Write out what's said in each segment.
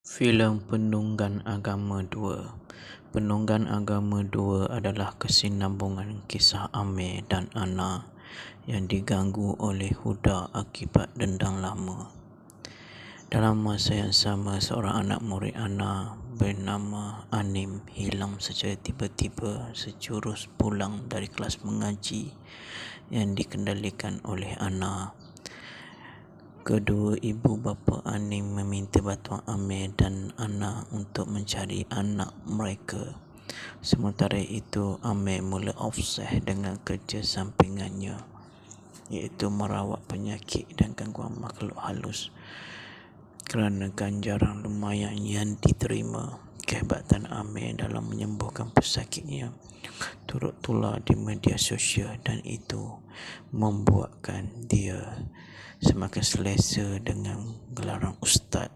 Filem Penunggan Agama 2. Penunggan Agama 2 adalah kesinambungan kisah Amir dan Ana yang diganggu oleh Huda akibat dendam lama. Dalam masa yang sama, seorang anak murid Ana bernama Anim hilang secara tiba-tiba sejurus pulang dari kelas mengaji yang dikendalikan oleh Ana. Kedua ibu bapa Anim meminta bantuan Amir dan Ana untuk mencari anak mereka. Sementara itu, Amir mula obses dengan kerja sampingannya, iaitu merawat penyakit dan gangguan makhluk halus. Kerana ganjaran lumayan yang diterima, kehebatan Amir dalam menyembuhkan pesakitnya turut tular di media sosial, dan itu membuatkan dia semakin selesa dengan gelaran ustaz.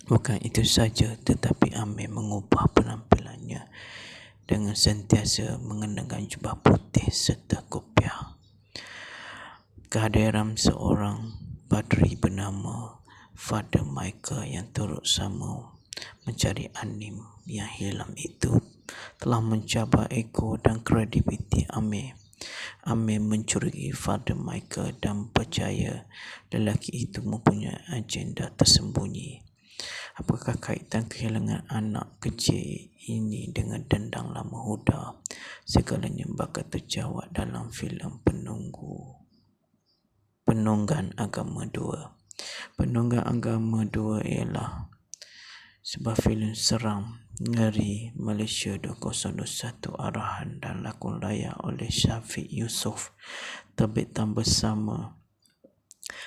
Bukan itu saja, tetapi Amir mengubah penampilannya dengan sentiasa mengenakan jubah putih serta kopiah. Kehadiran seorang padri bernama Father Michael yang turut sama mencari Anim yang hilang itu telah mencabar ego dan kredibiliti Amir. Amir mencurigai Father Michael dan percaya lelaki itu mempunyai agenda tersembunyi. Apakah kaitan kehilangan anak kecil ini dengan dendam lama Huda? Segalanya bakal terjawab dalam filem Penunggan Agama 2. Penunggan Agama 2 ialah sebuah filem seram ngeri Malaysia 2021, arahan dan lakon layar oleh Syafiq Yusof, terbitan bersama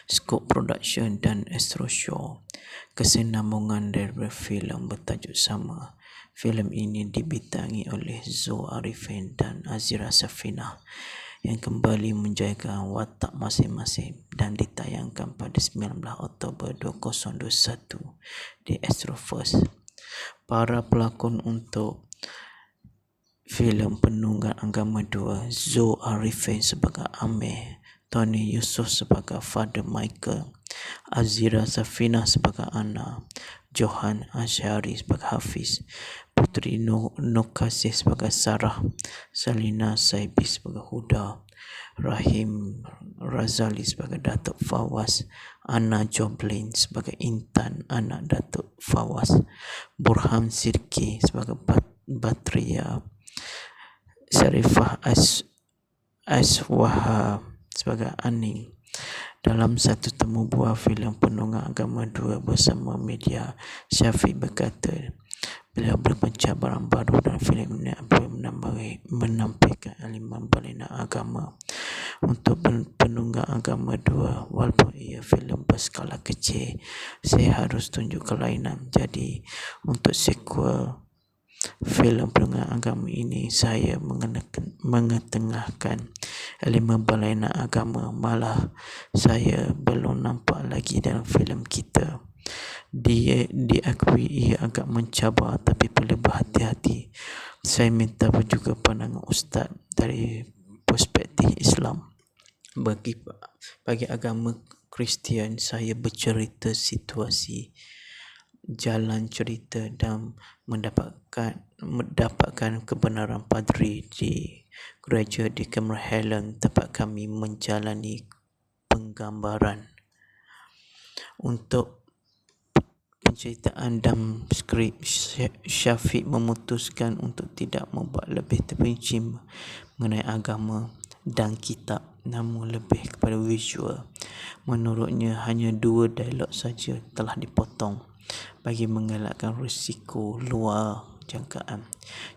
Scope Production dan Astro Show. Kesinambungan dari filem bertajuk sama. Filem ini dibintangi oleh Zo Arifin dan Azira Safinah yang kembali menjayakan watak masing-masing dan ditayangkan pada 19 Oktober 2021 di Astro First. Para pelakon untuk filem Penunggan Agama 2: Zo Arifin sebagai Amir, Tony Yusof sebagai Father Michael, Azira Safinah sebagai Ana, Johan Asyari sebagai Hafiz, Putri Nokasih sebagai Sarah, Salina Saibi sebagai Huda, Rahim Razali sebagai Datuk Fawaz, Ana Joblin sebagai Intan anak Datuk Fawaz, Burhan Sirki sebagai Batria, Syarifah Aswaha sebagai Aning. Dalam satu temu buah filem Penunggang Agama 2 bersama media, Syafiq berkata beliau berpencabaran baru dalam filem ini apabila menampilkan elemen balaina agama untuk Penunggang Agama 2. Walaupun ia filem berskala kecil, saya harus tunjuk kelainan. Jadi untuk sequel filem Penunggang Agama ini, saya mengetengahkan elemen balaina agama. Malah saya belum nampak lagi dalam filem kita. Dia diakui ia agak mencabar, tapi perlu berhati-hati. Saya minta juga pandangan ustaz dari perspektif Islam. Bagi agama Kristian, saya bercerita situasi jalan cerita dan mendapatkan kebenaran padri di gereja di Cameron Highland, tempat kami menjalani penggambaran. Untuk penceritaan dan skrip, Syafiq memutuskan untuk tidak membuat lebih terperinci mengenai agama dan kitab, namun lebih kepada visual. Menurutnya, hanya 2 dialog saja telah dipotong bagi mengelakkan risiko luar jangkaan.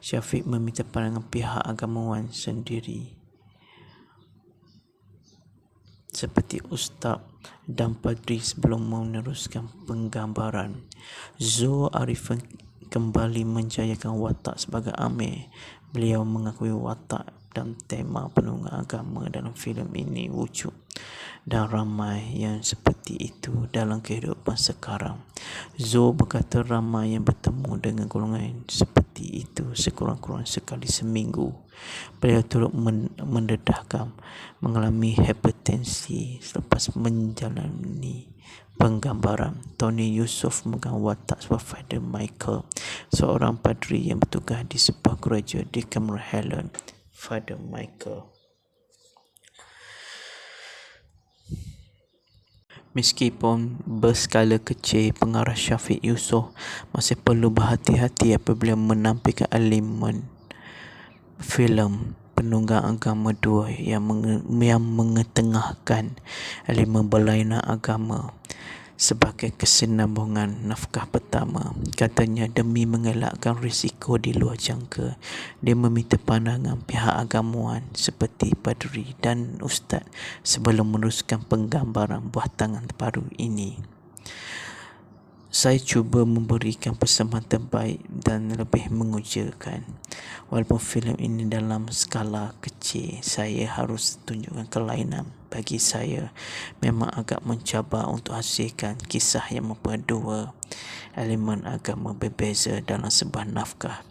Syafiq meminta pandangan pihak agamawan sendiri seperti ustaz dan padri sebelum meneruskan penggambaran. Zo Arifin kembali menjayakan watak sebagai Amir. Beliau mengakui watak dan tema penunggang agama dalam filem ini wujud dan ramai yang seperti itu dalam kehidupan sekarang. Zo berkata ramai yang bertemu dengan golongan seperti mati itu sekurang-kurang sekali seminggu. Beliau turut mendedahkan mengalami hipertensi selepas menjalani penggambaran. Tony Yusof memegang watak sebagai Father Michael, seorang padri yang bertugas di sebuah gereja di Cameron. Father Michael, meskipun berskala kecil, pengarah Syafiq Yusof masih perlu berhati-hati apabila menampilkan elemen filem penunggang agama 2 yang mengetengahkan elemen berlainan agama sebagai kesinambungan nafkah pertama. Katanya, demi mengelakkan risiko di luar jangka, dia meminta pandangan pihak agamuan seperti padri dan ustaz sebelum meneruskan penggambaran buah tangan baru ini. Saya cuba memberikan persembahan terbaik dan lebih mengujakan. Walaupun filem ini dalam skala kecil, saya harus tunjukkan kelainan. Bagi saya, memang agak mencabar untuk hasilkan kisah yang memperbaiki elemen agama berbeza dalam sebuah naskah.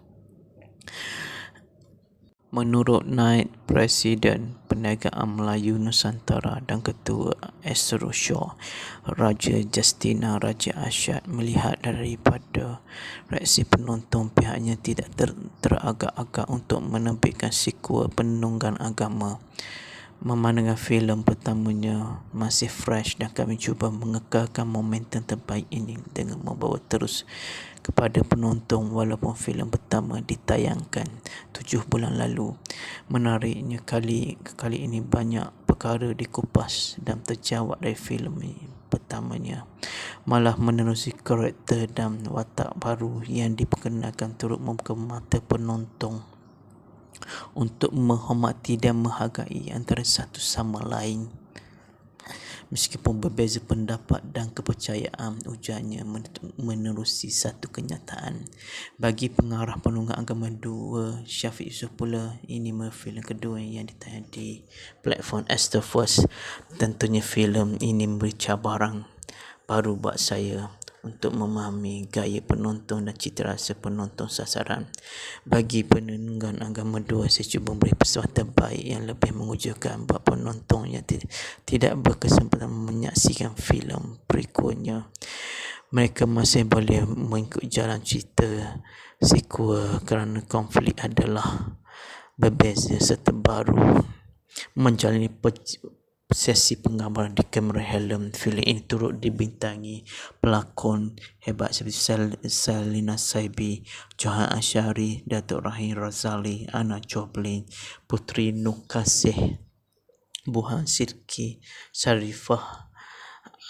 Menurut Naib Presiden Perniagaan Melayu Nusantara dan Ketua Asrosyaw, Raja Justina Raja Asyad, melihat daripada reaksi penonton, pihaknya tidak teragak-agak untuk menerbitkan sequel Penunggang Agama. Memandangkan filem pertamanya masih fresh dan kami cuba mengekalkan momentum terbaik ini dengan membawa terus kepada penonton walaupun filem pertama ditayangkan 7 bulan lalu. Menariknya, kali ini banyak perkara dikupas dan terjawab dari filem pertamanya, malah menerusi karakter dan watak baru yang diperkenalkan turut membuka mata penonton untuk menghormati dan menghargai antara satu sama lain. Meskipun berbeza pendapat dan kepercayaan, ujarnya menerusi satu kenyataan. Bagi pengarah Penunggang Agama 2, Syafiq Yusof pula, ini filem kedua yang ditayang di platform Astro-First. Tentunya filem ini memberi cabaran baru buat saya untuk memahami gaya penonton dan citarasa penonton sasaran. Bagi Penunggang Agama 2, saya cuba memberi persembahan terbaik yang lebih mengujakan buat penonton yang tidak berkesempatan menyaksikan filem berikutnya. Mereka masih boleh mengikut jalan cerita sequel kerana konflik adalah berbeza serta baru menjalani sesi penggambaran di Cameron. Filem ini turut dibintangi pelakon hebat seperti Salina Saibi, Johan Asyari, Datuk Rahim Razali, Ana Joblin, Putri Nukasih, Buhan Sirki, Sarifah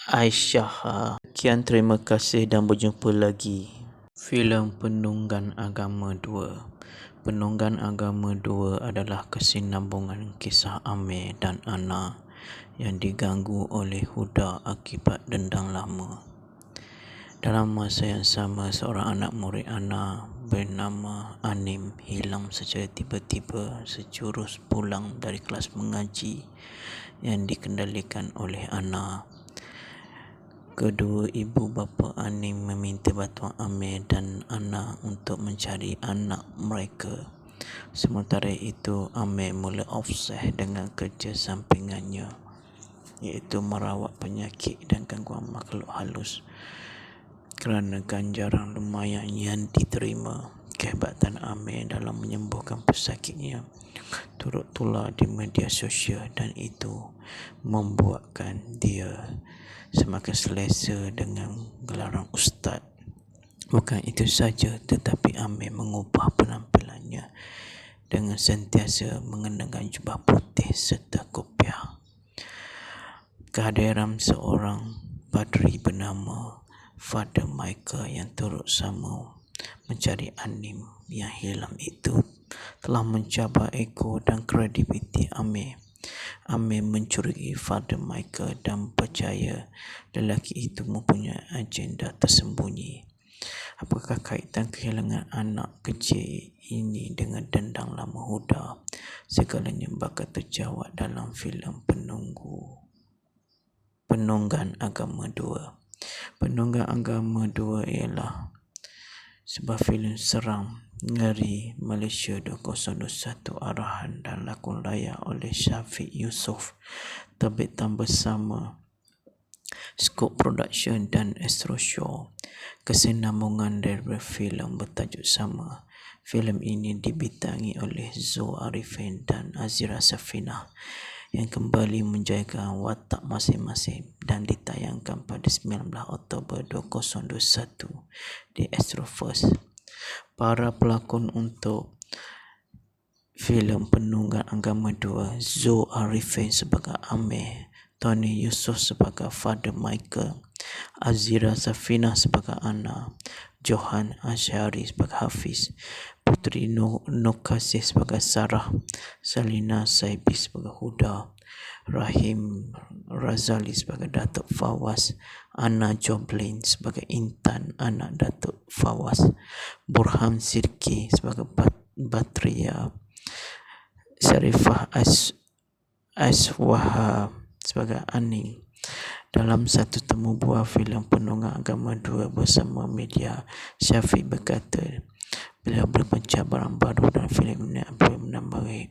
Aisyah. Sekian, terima kasih dan berjumpa lagi. Filem Penunggang Agama 2. Penunggang Agama 2 adalah kesinambungan kisah Amir dan Ana yang diganggu oleh Huda akibat dendam lama. Dalam masa yang sama, seorang anak murid Ana bernama Anim hilang secara tiba-tiba sejurus pulang dari kelas mengaji yang dikendalikan oleh Ana. Kedua ibu bapa Anim meminta bantuan Amir dan Ana untuk mencari anak mereka. Sementara itu, Amir mula obses dengan kerja sampingannya, iaitu merawat penyakit dan gangguan makhluk halus. Kerana ganjaran lumayan yang diterima, kehebatan Amir dalam menyembuhkan pesakitnya turut tular di media sosial, dan itu membuatkan dia semakin selesa dengan gelaran ustaz. Bukan itu saja, tetapi Amir mengubah penampilannya dengan sentiasa mengenakan jubah putih serta kopiah. Kehadiran seorang padri bernama Father Michael yang turut sama mencari Anim yang hilang itu telah mencabar ego dan kredibiliti Amir. Amir mencurigai Father Michael dan percaya lelaki itu mempunyai agenda tersembunyi. Apakah kaitan kehilangan anak kecil ini dengan dendam lama Huda? Segalanya bakal terjawab dalam filem Penunggang Agama 2. Penunggang Agama 2 ialah sebuah filem seram ngeri Malaysia 2021, arahan dan lakon layar oleh Syafiq Yusof, terbitan bersama Skop Production dan Astro Show. Kesinambungan dari filem bertajuk sama. Filem ini dibintangi oleh Zo Arifin dan Azira Safinah yang kembali menjayakan watak masing-masing dan ditayangkan pada 19 Oktober 2021 di Astro First. Para pelakon untuk filem Penunggang Agama 2, Zo Arifin sebagai Amir, Tony Yusof sebagai Father Michael, Azira Safinah sebagai Ana, Johan Asyari sebagai Hafiz, Putri Nokasih sebagai Sarah, Salina Saibi sebagai Huda, Rahim Razali sebagai Datuk Fawaz, Ana Joblin sebagai Intan anak Datuk Fawaz, Burhan Sirki sebagai Batria, Syarifah Aswaha sebagai Aning. Dalam satu temu buah filem Penunggang Agama 2 bersama media, Syafiq berkata beliau berpencabaran baru dalam filem ini apabila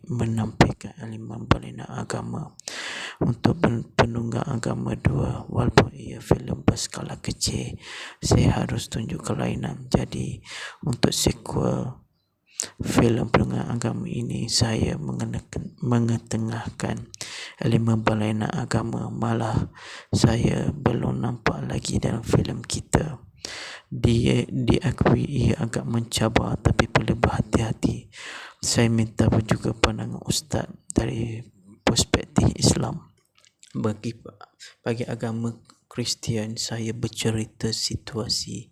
menampilkan elemen berlainan agama untuk Penunggang Agama 2. Walaupun ia filem berskala kecil, saya harus tunjuk kelainan. Jadi untuk sequel filem Penunggang Agama ini, saya mengetengahkan elemen berlainan agama. Malah saya belum nampak lagi dalam filem kita. Dia diakui ia agak mencabar, tapi perlu berhati-hati. Saya minta juga pandangan Ustaz dari perspektif Islam. Bagi agama Kristian, saya bercerita situasi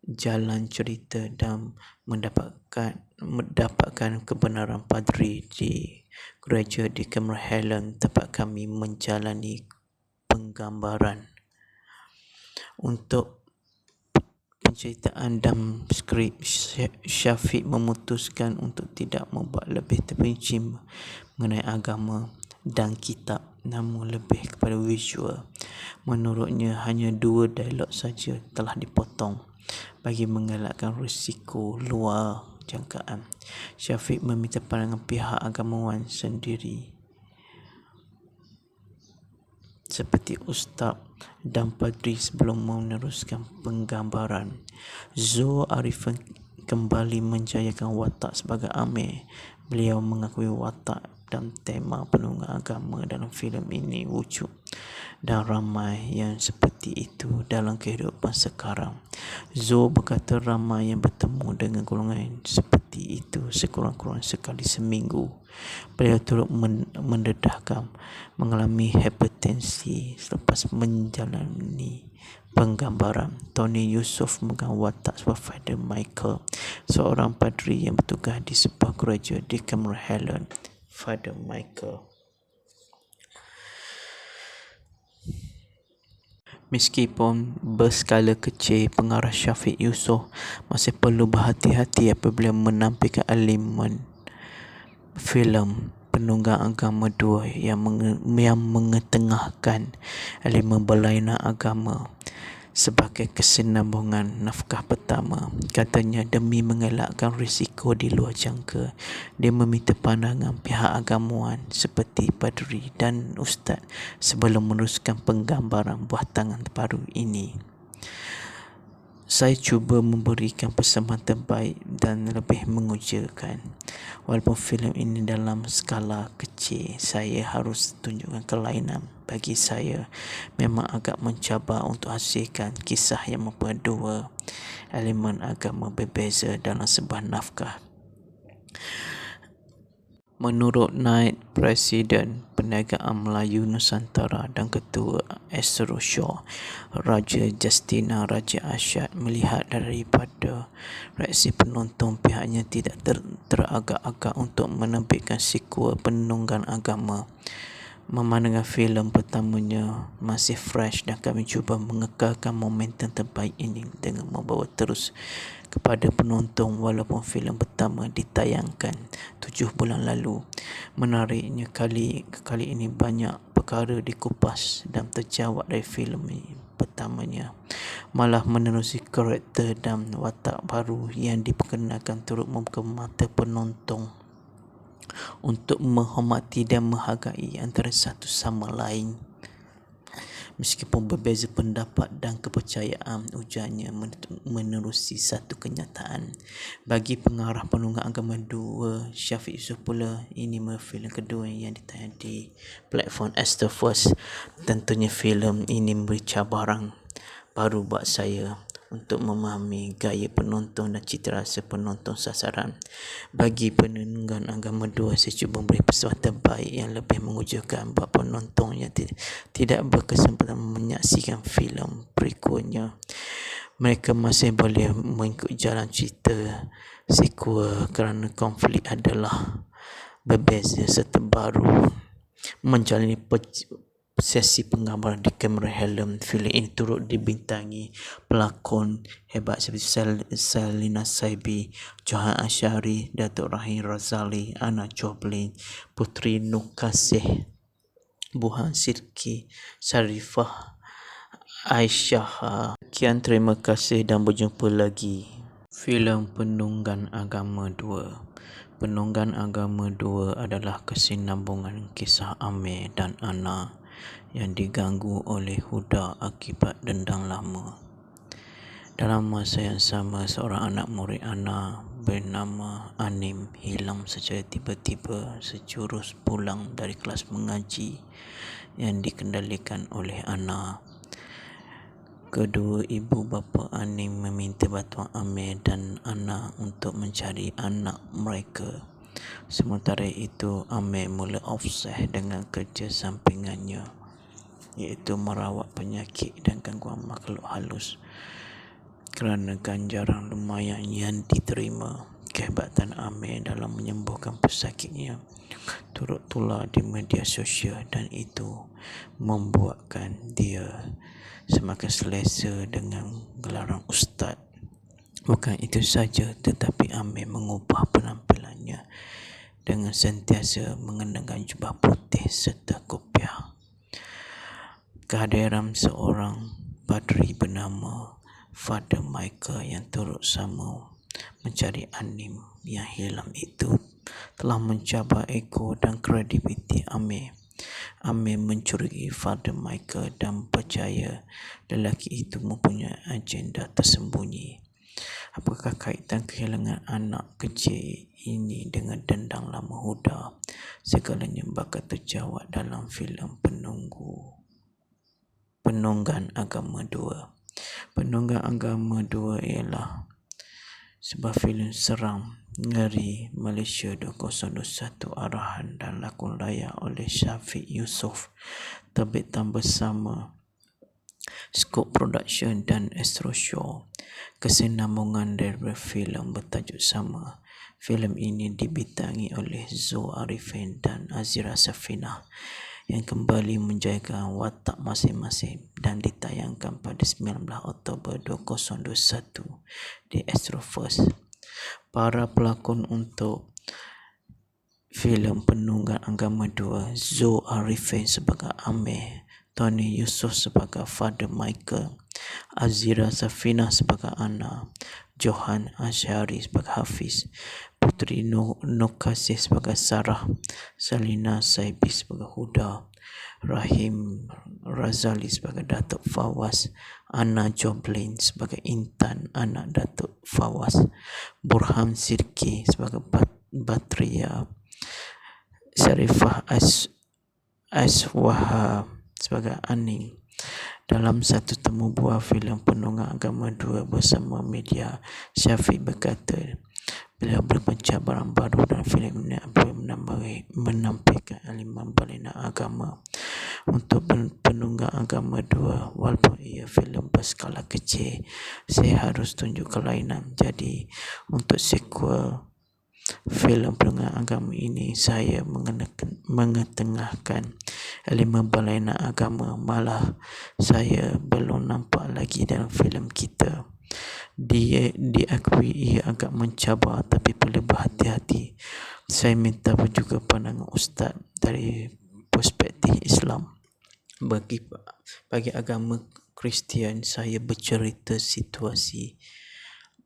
jalan cerita dan mendapatkan kebenaran padri di gereja di Cameron Highland, tempat kami menjalani penggambaran. Untuk penceritaan dan skrip, Syafiq memutuskan untuk tidak membuat lebih terperinci mengenai agama dan kitab, namun lebih kepada visual. Menurutnya, hanya 2 dialog saja telah dipotong bagi mengelakkan risiko luar jangkaan. Syafiq meminta pandangan pihak agamawan sendiri seperti ustaz dan padri sebelum meneruskan penggambaran. Zo Arifin kembali menjayakan watak sebagai Amir. Beliau mengakui watak dan tema Penunggang Agama dalam filem ini wujud dan ramai yang seperti itu dalam kehidupan sekarang. Zo berkata ramai yang bertemu dengan golongan seperti itu sekurang-kurang sekali seminggu. Beliau turut mendedahkan mengalami hipertensi selepas menjalani penggambaran. Tony Yusof memegang watak sebagai Father Michael, seorang padri yang bertugas di sebuah gereja di Cameron Highland. Father Michael, meskipun berskala kecil, pengarah Syafiq Yusof masih perlu berhati-hati apabila menampilkan elemen filem Penunggang Agama 2 yang mengetengahkan elemen berlainan agama. Sebagai kesinambungan nafkah pertama, katanya demi mengelakkan risiko di luar jangka, dia meminta pandangan pihak agamawan seperti padri dan ustaz sebelum meneruskan penggambaran buah tangan baru ini. Saya cuba memberikan persembahan terbaik dan lebih mengujakan. Walaupun filem ini dalam skala kecil, saya harus tunjukkan kelainan. Bagi saya, memang agak mencabar untuk hasilkan kisah yang memperbaiki elemen agama berbeza dalam sebuah nafkah. Menurut Naib Presiden Perniagaan Melayu Nusantara dan Ketua Astro Show, Raja Justina Raja Asyad, melihat daripada reaksi penonton, pihaknya tidak teragak-agak untuk menerbitkan sequel Penunggang Agama. Memandangkan filem pertamanya masih fresh dan kami cuba mengekalkan momentum terbaik ini dengan membawa terus kepada penonton walaupun filem pertama ditayangkan 7 bulan lalu. Menariknya kali ini banyak perkara dikupas dan terjawab dari filem ini. pertamanya, malah menerusi karakter dan watak baru yang diperkenalkan turut membuka mata penonton untuk menghormati dan menghargai antara satu sama lain. Meskipun berbeza pendapat dan kepercayaan, ujarnya menerusi satu kenyataan. Bagi pengarah penunggang agama 2, Syafiq Yusof pula, ini filem kedua yang ditayang di platform Astro First. Tentunya filem ini memberi cabaran baru buat saya untuk memahami gaya penonton dan cita rasa penonton sasaran. Bagi penunggang agama 2, saya cuba memberi pesuah terbaik yang lebih mengejutkan buat penonton yang tidak berkesempatan menyaksikan filem berikutnya. Mereka masih boleh mengikut jalan cerita sequel kerana konflik adalah berbeza serta baru menjalani sesi penggambaran di kamera helm. Filem ini turut dibintangi pelakon hebat seperti Selina Saibi, Johan Asyari, Datuk Rahim Razali, Anna Joplin, Putri Nukasih, Burhan Sidki, Sarifah Aisyah. Sekian, terima kasih dan berjumpa lagi. Filem Penunggang Agama 2. Penunggang Agama 2 adalah kesinambungan kisah Amir dan Ana yang diganggu oleh Huda akibat dendam lama. Dalam masa yang sama, seorang anak murid Ana bernama Anim hilang secara tiba-tiba sejurus pulang dari kelas mengaji yang dikendalikan oleh Ana. Kedua ibu bapa Anim meminta bantuan Amir dan Ana untuk mencari anak mereka. Sementara itu, Amir mula obses dengan kerja sampingannya, iaitu merawat penyakit dan gangguan makhluk halus. Kerana ganjaran lumayan yang diterima, kehebatan Amir dalam menyembuhkan pesakitnya turut tular di media sosial, dan itu membuatkan dia semakin selesa dengan gelaran ustaz. Bukan itu saja, tetapi Amir mengubah penampilannya dengan sentiasa mengenakan jubah putih serta kopiah. Kehadiran seorang padri bernama Father Michael yang turut sama mencari Anim yang hilang itu telah mencabar ego dan kredibiliti Amir. Amir mencurigai Father Michael dan percaya lelaki itu mempunyai agenda tersembunyi. Apakah kaitan kehilangan anak kecil ini dengan dendam lama Huda? Segalanya bakal terjawab dalam filem Penunggang Agama 2. Penunggang Agama 2 ialah sebuah filem seram ngeri Malaysia 2021, arahan dan lakon layak oleh Syafiq Yusof, terbitan bersama Scope Production dan Astro Show. Kesinambungan dari filem bertajuk sama. Filem ini dibintangi oleh Zul Arifin dan Azira Safinah yang kembali menjaga watak masing-masing dan ditayangkan pada 19 Oktober 2021 di Astro First. Para pelakon untuk filem Penunggang Agama 2: Zul Arifin sebagai Amir, Tony Yusof sebagai Father Michael, Azira Safinah sebagai Ana, Johan Asyari sebagai Hafiz, Putri Nukasih sebagai Sarah, Selina Saibi sebagai Huda, Rahim Razali sebagai Datuk Fawaz, Anna Joplin sebagai Intan, anak Datuk Fawaz, Burhan Sidki sebagai Batria, Sarifah Aswaha sebagai Aning. Dalam satu temu buah filem Penunggang Agama 2 bersama media, Syafiq berkata beliau berpencabaran baru dalam filem ini apabila menampilkan elemen balinan agama untuk Penunggang Agama 2. Walaupun ia filem berskala kecil, saya harus tunjuk kelainan. Jadi untuk sequel filem Penunggang Agama ini, saya mengetengahkan elemen balinan agama. Malah saya belum nampak lagi dalam filem kita. Dia diakui ia agak mencabar, tapi perlu berhati-hati. Saya minta juga pandangan ustaz dari perspektif Islam. Bagi agama Kristian, saya bercerita situasi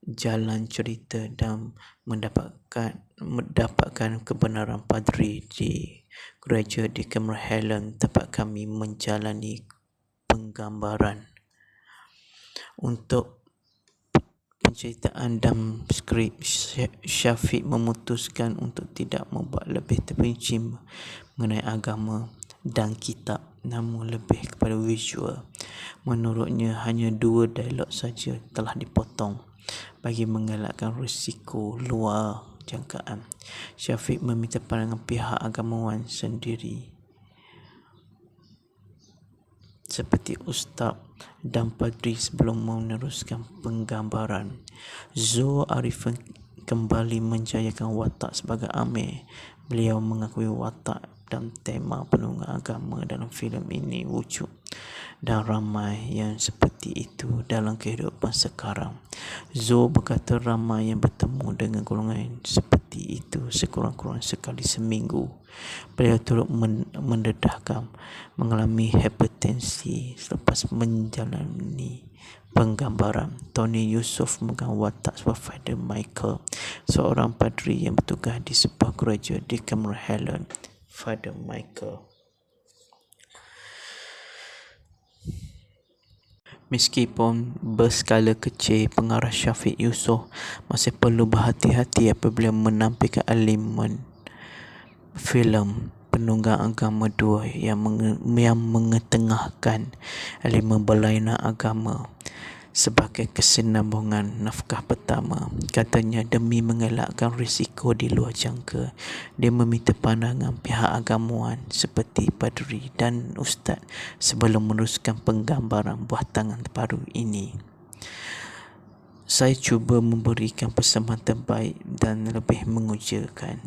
jalan cerita dan mendapatkan kebenaran padri di gereja di Cameron Highland, tempat kami menjalani penggambaran. Untuk penceritaan dan skrip, Syafiq memutuskan untuk tidak membuat lebih terperinci mengenai agama dan kitab, namun lebih kepada visual. Menurutnya, hanya 2 dialog saja telah dipotong bagi mengelakkan risiko luar jangkaan. Syafiq meminta pandangan pihak agamawan sendiri seperti ustaz dan padri sebelum meneruskan penggambaran. Zul Arifin kembali menjayakan watak sebagai Amir. Beliau mengakui watak dan tema penunggang agama dalam filem ini wujud dan ramai yang seperti itu dalam kehidupan sekarang. Zul berkata ramai yang bertemu dengan golongan seperti itu sekurang-kurang sekali seminggu. Beliau turut mendedahkan mengalami hipertensi selepas menjalani penggambaran. Tony Yusof memegang watak sebagai Father Michael, seorang padri yang bertugas di sebuah gereja di Cameron Highland. Father Michael, meskipun berskala kecil, pengarah Syafiq Yusof masih perlu berhati-hati apabila menampilkan elemen filem penunggang agama 2 yang mengetengahkan elemen berlainan agama sebagai kesinambungan nafkah pertama. Katanya, demi mengelakkan risiko di luar jangka, dia meminta pandangan pihak agamawan seperti padri dan ustaz sebelum meneruskan penggambaran buah tangan terbaru ini. Saya cuba memberikan persembahan terbaik dan lebih mengujakan.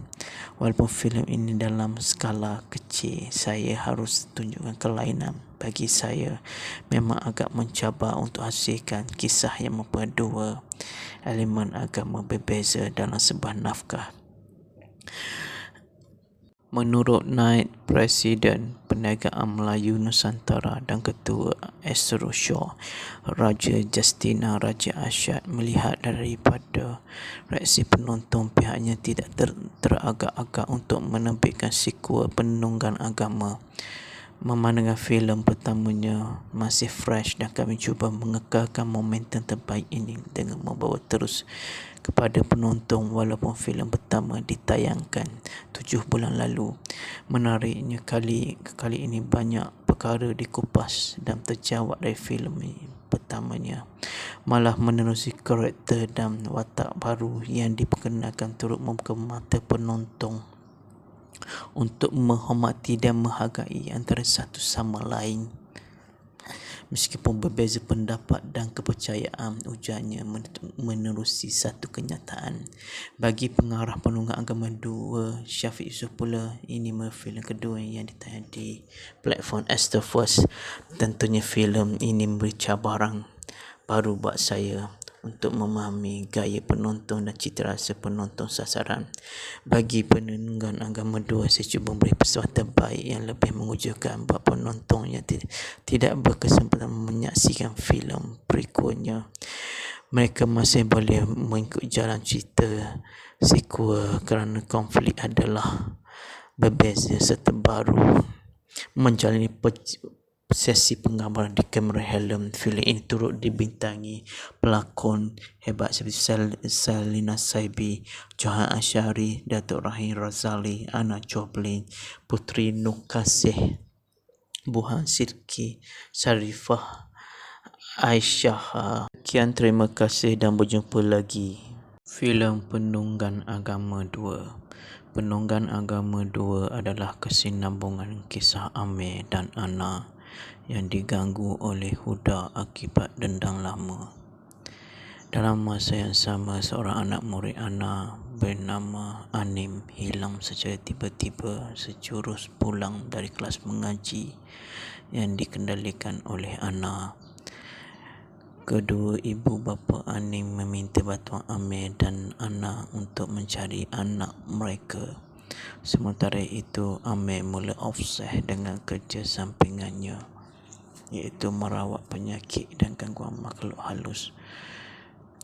Walaupun filem ini dalam skala kecil, saya harus tunjukkan kelainan. Bagi saya, memang agak mencabar untuk hasilkan kisah yang memperbaiki elemen agama berbeza dalam sebuah naskah. Menurut Naib Presiden Perniagaan Melayu Nusantara dan Ketua Astro Show, Raja Justina Raja Asyad, melihat daripada reaksi penonton, pihaknya tidak teragak-agak untuk menerbitkan sequel penunggang agama. Memandangkan filem pertamanya masih fresh dan kami cuba mengekalkan momentum terbaik ini dengan membawa terus kepada penonton walaupun filem pertama ditayangkan 7 bulan lalu. Menariknya, kali ini banyak perkara dikupas dan terjawab dari filem pertamanya. Malah menerusi karakter dan watak baru yang diperkenalkan turut membuka mata penonton untuk menghormati dan menghargai antara satu sama lain. Meskipun berbeza pendapat dan kepercayaan, ujarnya menerusi satu kenyataan. Bagi pengarah penunggang agama 2, Syafiq Yusof pula, ini filem kedua yang ditayang di platform Astro First. Tentunya filem ini memberi cabaran baru buat saya untuk memahami gaya penonton dan cita rasa penonton sasaran. Bagi penunggang agama 2, saya cuba memberi persembahan terbaik yang lebih mengujakan buat penonton yang tidak berkesempatan menyaksikan filem berikutnya. Mereka masih boleh mengikut jalan cerita sequel kerana konflik adalah berbeza serta baru menjalani sesi penggambaran di Cameron Highland. Filem ini turut dibintangi pelakon hebat seperti Salina Saibi, Johan Asyari, Datuk Rahim Razali, Ana Joblin, Putri Nur Kasih, Buhan Sirki, Sarifah Aisyah. Sekian, terima kasih dan berjumpa lagi. Filem Penunggang Agama 2. Penunggang Agama 2 adalah kesinambungan kisah Amir dan Ana yang diganggu oleh Huda akibat dendam lama. Dalam masa yang sama, seorang anak murid Ana bernama Anim hilang secara tiba-tiba sejurus pulang dari kelas mengaji yang dikendalikan oleh Ana. Kedua ibu bapa Anim meminta bantuan Amir dan Ana untuk mencari anak mereka. Sementara itu, Amir mula obses dengan kerja sampingannya. iaitu merawat penyakit dan gangguan makhluk halus.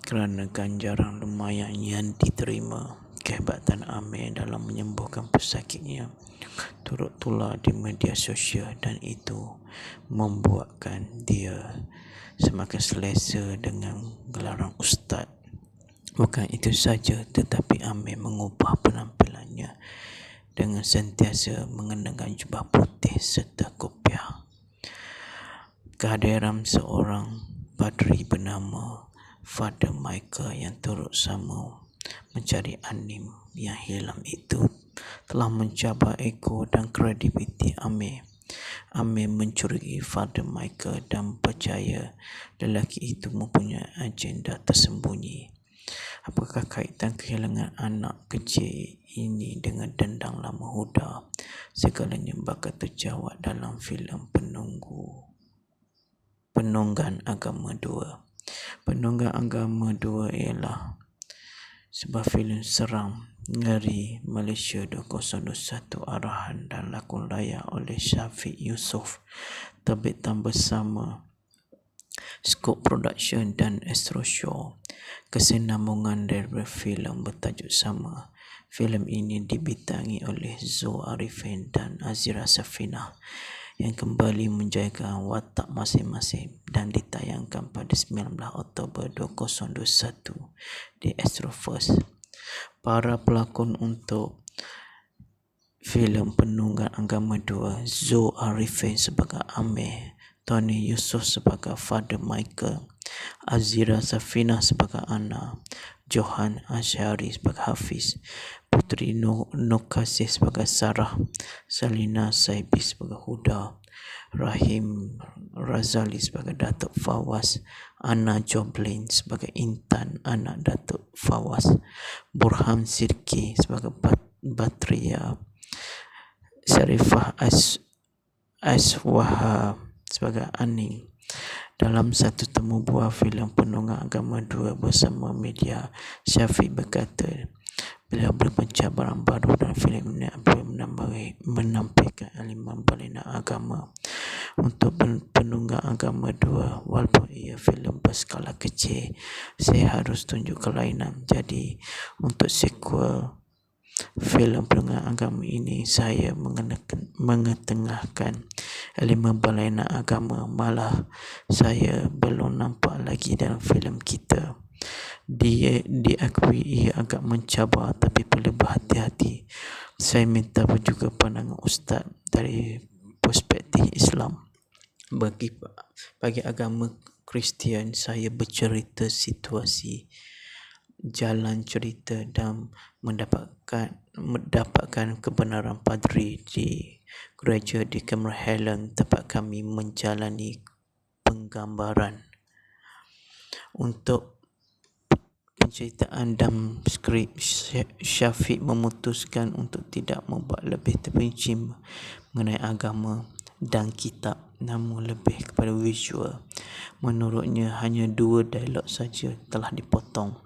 Kerana ganjaran lumayan yang diterima, kehebatan Amir dalam menyembuhkan pesakitnya turut tular di media sosial, dan itu membuatkan dia semakin selesa dengan gelaran ustaz. Bukan itu saja, tetapi Amir mengubah penampilannya dengan sentiasa mengenakan jubah putih serta kopiah. Kehadiran seorang padri bernama Father Michael yang turut sama mencari Anim yang hilang itu telah mencabar ego dan kredibiliti Amir. Amir mencurigai Father Michael dan percaya lelaki itu mempunyai agenda tersembunyi. Apakah kaitan kehilangan anak kecil ini dengan dendang lama Huda? Segalanya bakal terjawab dalam filem Penunggang Agama 2. Penunggang Agama 2 ialah sebuah filem seram ngeri Malaysia 2021, arahan dan lakon layar oleh Syafiq Yusof, terbitan bersama Scope Production dan Astro Show. Kesinambungan dari filem bertajuk sama. Filem ini dibintangi oleh Zo Arifin dan Azira Safinah yang kembali menjayakan watak masing-masing dan ditayangkan pada 19 Oktober 2021 di Astro First. Para pelakon untuk filem Penunggang Agama 2, Zo Arifin sebagai Amir, Tony Yusof sebagai Father Michael, Azira Safinah sebagai Ana, Johan Asyari sebagai Hafiz, Putri Nokasih sebagai Sarah, Salina Saibi sebagai Huda, Rahim Razali sebagai Datuk Fawaz, Ana Joblin sebagai Intan anak Datuk Fawaz, Burhan Sirki sebagai Batria, Syarifah Aswaha sebagai Aning. Dalam satu temu buah filem Penunggang Agama 2 bersama media, Syafiq berkata beliau berpencabaran baru dalam filem ini apabila menampilkan elemen balina agama untuk Penunggang Agama 2. Walaupun ia filem berskala kecil, saya harus tunjuk kelainan. Jadi untuk sequel filem Penunggang Agama ini, saya mengetengahkan elemen balina agama. Malah saya belum nampak lagi dalam filem kita. Dia diakui ia agak mencabar, tapi perlu berhati-hati. Saya minta juga pandangan Ustaz dari perspektif Islam. Bagi agama Kristian, saya bercerita situasi jalan cerita dan mendapatkan kebenaran padri di gereja di Cameron Highland, tempat kami menjalani penggambaran. Untuk penceritaan dan skrip, Syafiq memutuskan untuk tidak membuat lebih terperinci mengenai agama dan kitab, namun lebih kepada visual. Menurutnya, hanya 2 dialog saja telah dipotong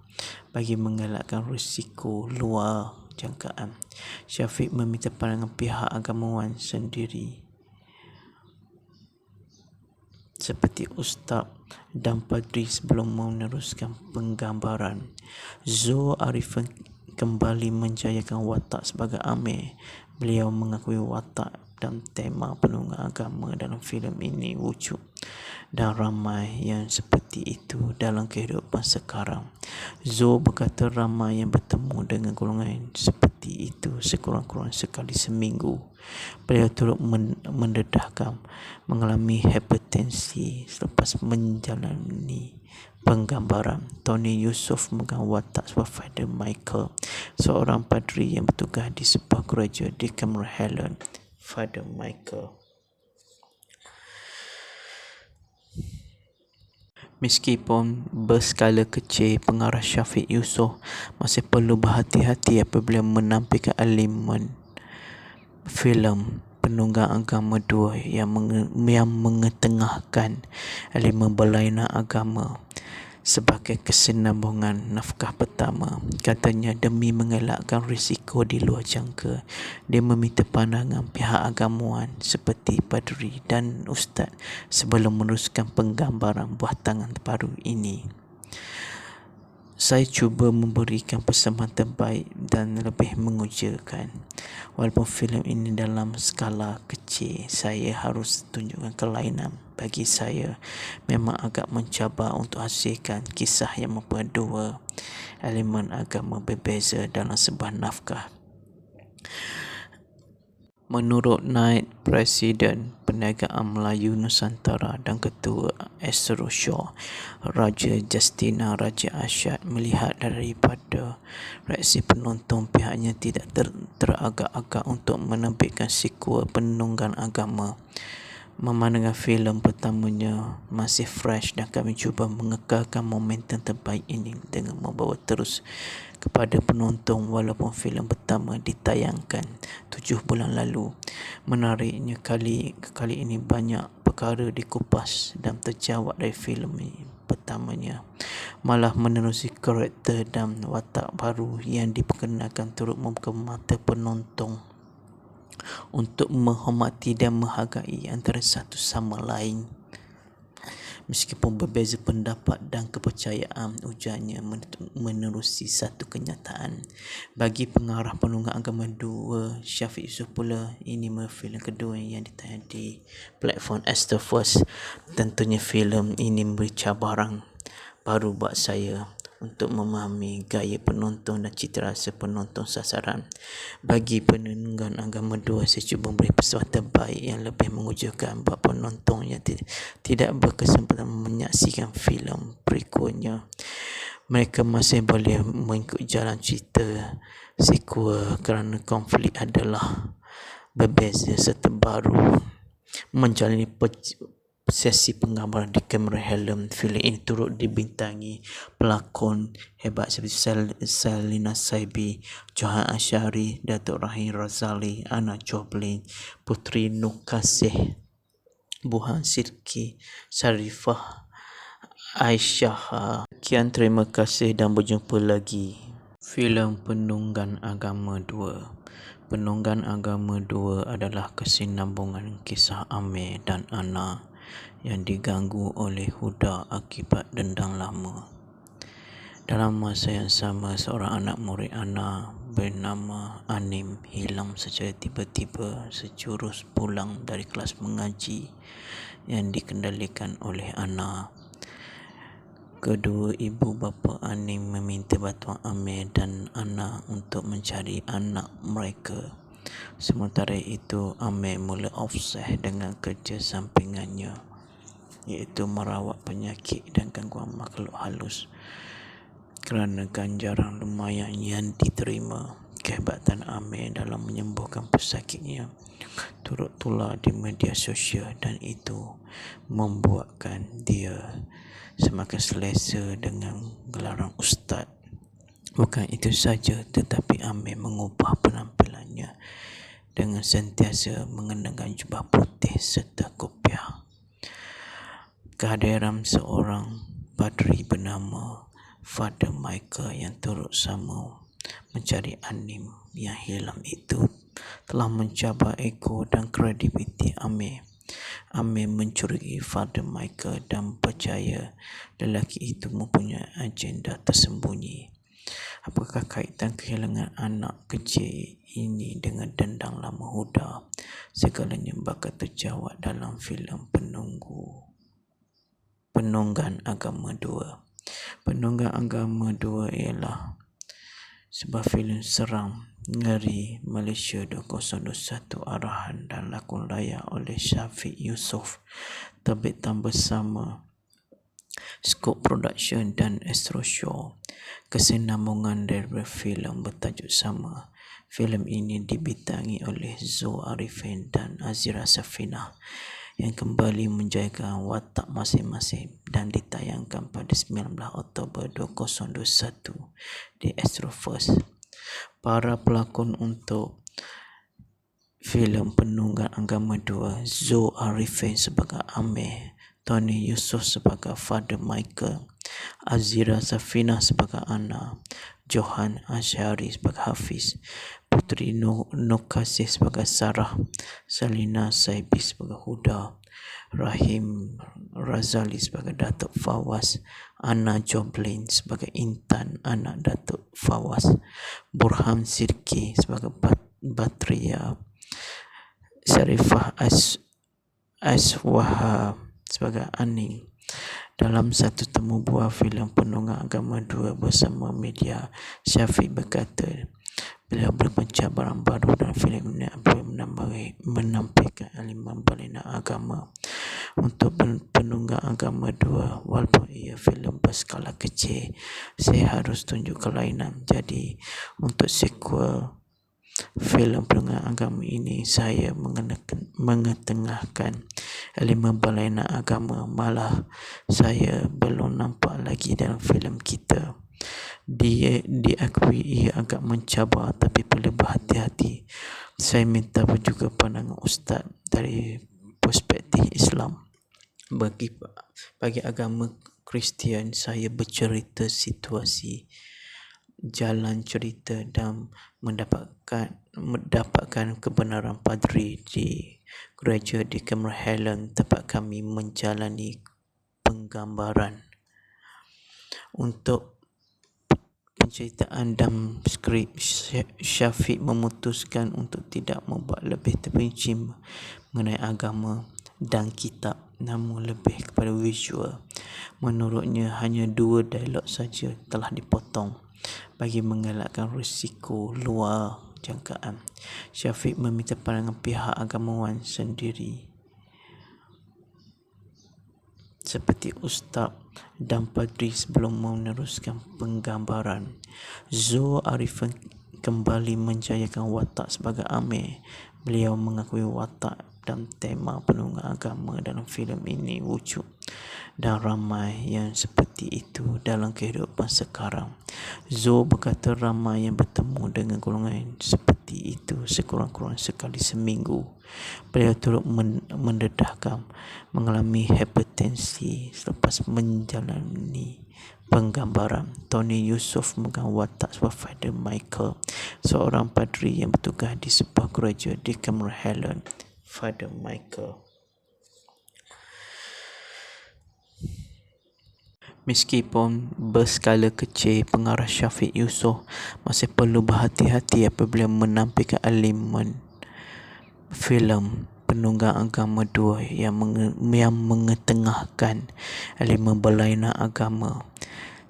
bagi mengelakkan risiko luar jangkaan. Syafiq meminta pandangan pihak agamawan sendiri seperti ustaz dan padri sebelum meneruskan penggambaran. Zo Arifin kembali menjayakan watak sebagai Amir. Beliau mengakui watak dan tema Penunggang Agama dalam filem ini wujud dan ramai yang seperti itu dalam kehidupan sekarang. Zo berkata ramai yang bertemu dengan golongan seperti itu sekurang-kurang sekali seminggu. Beliau turut mendedahkan mengalami hipertensi selepas menjalani penggambaran. Tony Yusof memegang watak sebagai Father Michael, seorang padri yang bertugas di sebuah gereja di Cameron Highland. Father Michael, meskipun berskala kecil, pengarah Syafiq Yusof masih perlu berhati-hati apabila menampilkan elemen filem Penunggang Agama 2 yang mengetengahkan elemen berlainan agama. sebagai kesinambungan nafkah pertama. Katanya demi mengelakkan risiko di luar jangka, dia meminta pandangan pihak agamuan seperti padri dan ustaz sebelum meneruskan penggambaran buah tangan baru ini. Saya cuba memberikan persembahan terbaik dan lebih mengujakan. Walaupun filem ini dalam skala kecil, saya harus tunjukkan kelainan. Bagi saya, memang agak mencabar untuk hasilkan kisah yang memperbaiki elemen agama berbeza dalam sebuah nafkah. Menurut Naib Presiden Perniagaan Melayu Nusantara dan Ketua Astro-Show, Raja Justina Raja Asyad, melihat daripada reaksi penonton, pihaknya tidak teragak-agak untuk menerbitkan sequel Penunggang Agama. Memandangkan filem pertamanya masih fresh dan kami cuba mengekalkan momentum terbaik ini dengan membawa terus kepada penonton walaupun filem pertama ditayangkan 7 bulan lalu. Menariknya kali ini banyak perkara dikupas dan terjawab dari filem pertamanya, malah menerusi karakter dan watak baru yang diperkenalkan turut membuka mata penonton untuk menghormati dan menghargai antara satu sama lain. Meskipun berbeza pendapat dan kepercayaan, ujarnya menerusi satu kenyataan. Bagi pengarah Penunggang Agama 2, Syafiq Yusof pula, ini filem kedua yang ditayang di platform Astro First. Tentunya filem ini memberi cabaran baru buat saya untuk memahami gaya penonton dan citarasa penonton sasaran. Bagi Penunggang Agama 2, saya cuba memberi persembahan terbaik yang lebih mengujakan buat penonton yang tidak berkesempatan menyaksikan filem berikutnya. Mereka masih boleh mengikut jalan cerita sequel kerana konflik adalah berbeza serta baru menjalani sesi penggambaran di kamera helm. Filem ini turut dibintangi pelakon hebat seperti Selina Saibi, Johan Asyari, Datuk Rahim Razali, Ana Joblin, Putri Nur Kasih, Buhan Sirki, Sarifah Aisyah. Sekian, terima kasih dan berjumpa lagi. Filem Penunggang Agama 2. Penunggang Agama 2 adalah kesinambungan kisah Amir dan Ana yang diganggu oleh Huda akibat dendam lama. Dalam masa yang sama, seorang anak murid Ana bernama Anim hilang secara tiba-tiba sejurus pulang dari kelas mengaji yang dikendalikan oleh Ana. Kedua ibu bapa Anim meminta bantuan Amir dan Ana untuk mencari anak mereka. Sementara itu, Amir mula obses dengan kerja sampingannya, iaitu merawat penyakit dan gangguan makhluk halus. Kerana ganjaran lumayan yang diterima, kehebatan Amir dalam menyembuhkan pesakitnya turut tular di media sosial, dan itu membuatkan dia semakin selesa dengan gelaran ustaz. Bukan itu saja, tetapi Amir mengubah penampilannya dengan sentiasa mengenakan jubah putih serta kopiah. Kehadiran seorang padri bernama Father Michael yang turut sama mencari Anim yang hilang itu telah mencabar ego dan kredibiliti Amir. Amir mencurigai Father Michael dan percaya lelaki itu mempunyai agenda tersembunyi. Apakah kaitan kehilangan anak kecil ini dengan dendam lama Huda? Segalanya bakal terjawab dalam filem Penunggang Agama 2. Penunggang Agama 2 ialah sebuah filem seram ngeri Malaysia 2021, arahan dan lakon layar oleh Syafiq Yusof, terbitan bersama Scope Production dan Astro-Show. Kesinambungan dari filem bertajuk sama. Filem ini dibintangi oleh Zul Arifin dan Azira Safinah yang kembali menjaga watak masing-masing dan ditayangkan pada 19 Oktober 2021 di Astro First. Para pelakon untuk filem Penunggang Agama 2, Zul Arifin sebagai Amir, Tony Yusof sebagai Father Michael, Azira Safina sebagai Anna, Johan Asyari sebagai Hafiz, Putri Nokasih sebagai Sarah, Salina Saibi sebagai Huda, Rahim Razali sebagai Datuk Fawaz, Anna Joblin sebagai Intan anak Datuk Fawaz, Burhan Sirki sebagai Batria, Syarifah Aswaha sebagai Aning. Dalam satu temu buah filem Penunggang Agama 2 bersama media, Syafiq berkata beliau berpencabaran baru dalam filem ini apabila menampilkan elemen berlainan agama untuk Penunggang Agama 2. Walaupun ia filem berskala kecil, saya harus tunjuk kelainan. Jadi untuk sequel filem Penunggang Agama ini, saya mengetengahkan elemen berlainan agama. Malah saya belum nampak lagi dalam filem kita. Diakui ia agak mencabar, tapi perlu berhati-hati. Saya minta juga pandangan Ustaz dari perspektif Islam. Bagi agama Kristian, saya bercerita situasi jalan cerita dan mendapatkan kebenaran padri di gereja di Cameron Highland tempat kami menjalani penggambaran. Untuk penceritaan dan skrip, Syafiq memutuskan untuk tidak membuat lebih terperinci mengenai agama dan kitab, namun lebih kepada visual. Menurutnya, hanya 2 dialog saja telah dipotong bagi mengelakkan risiko luar jangkaan. Syafiq meminta pandangan pihak agamawan sendiri seperti ustaz dan padri sebelum meneruskan penggambaran. Zul Arifin kembali menjayakan watak sebagai Amir. Beliau mengakui watak dan tema penunggang agama dalam filem ini wujud dan ramai yang seperti itu dalam kehidupan sekarang. Zul berkata ramai yang bertemu dengan golongan seperti itu sekurang-kurang sekali seminggu. Beliau turut mendedahkan mengalami hipertensi selepas menjalani penggambaran. Tony Yusof memegang watak sebagai Father Michael, seorang padri yang bertugas di sebuah gereja di Cameron Highland. Father Michael, meskipun berskala kecil, pengarah Syafiq Yusof masih perlu berhati-hati apabila menampilkan elemen filem Penunggang Agama 2 yang mengetengahkan elemen berlainan agama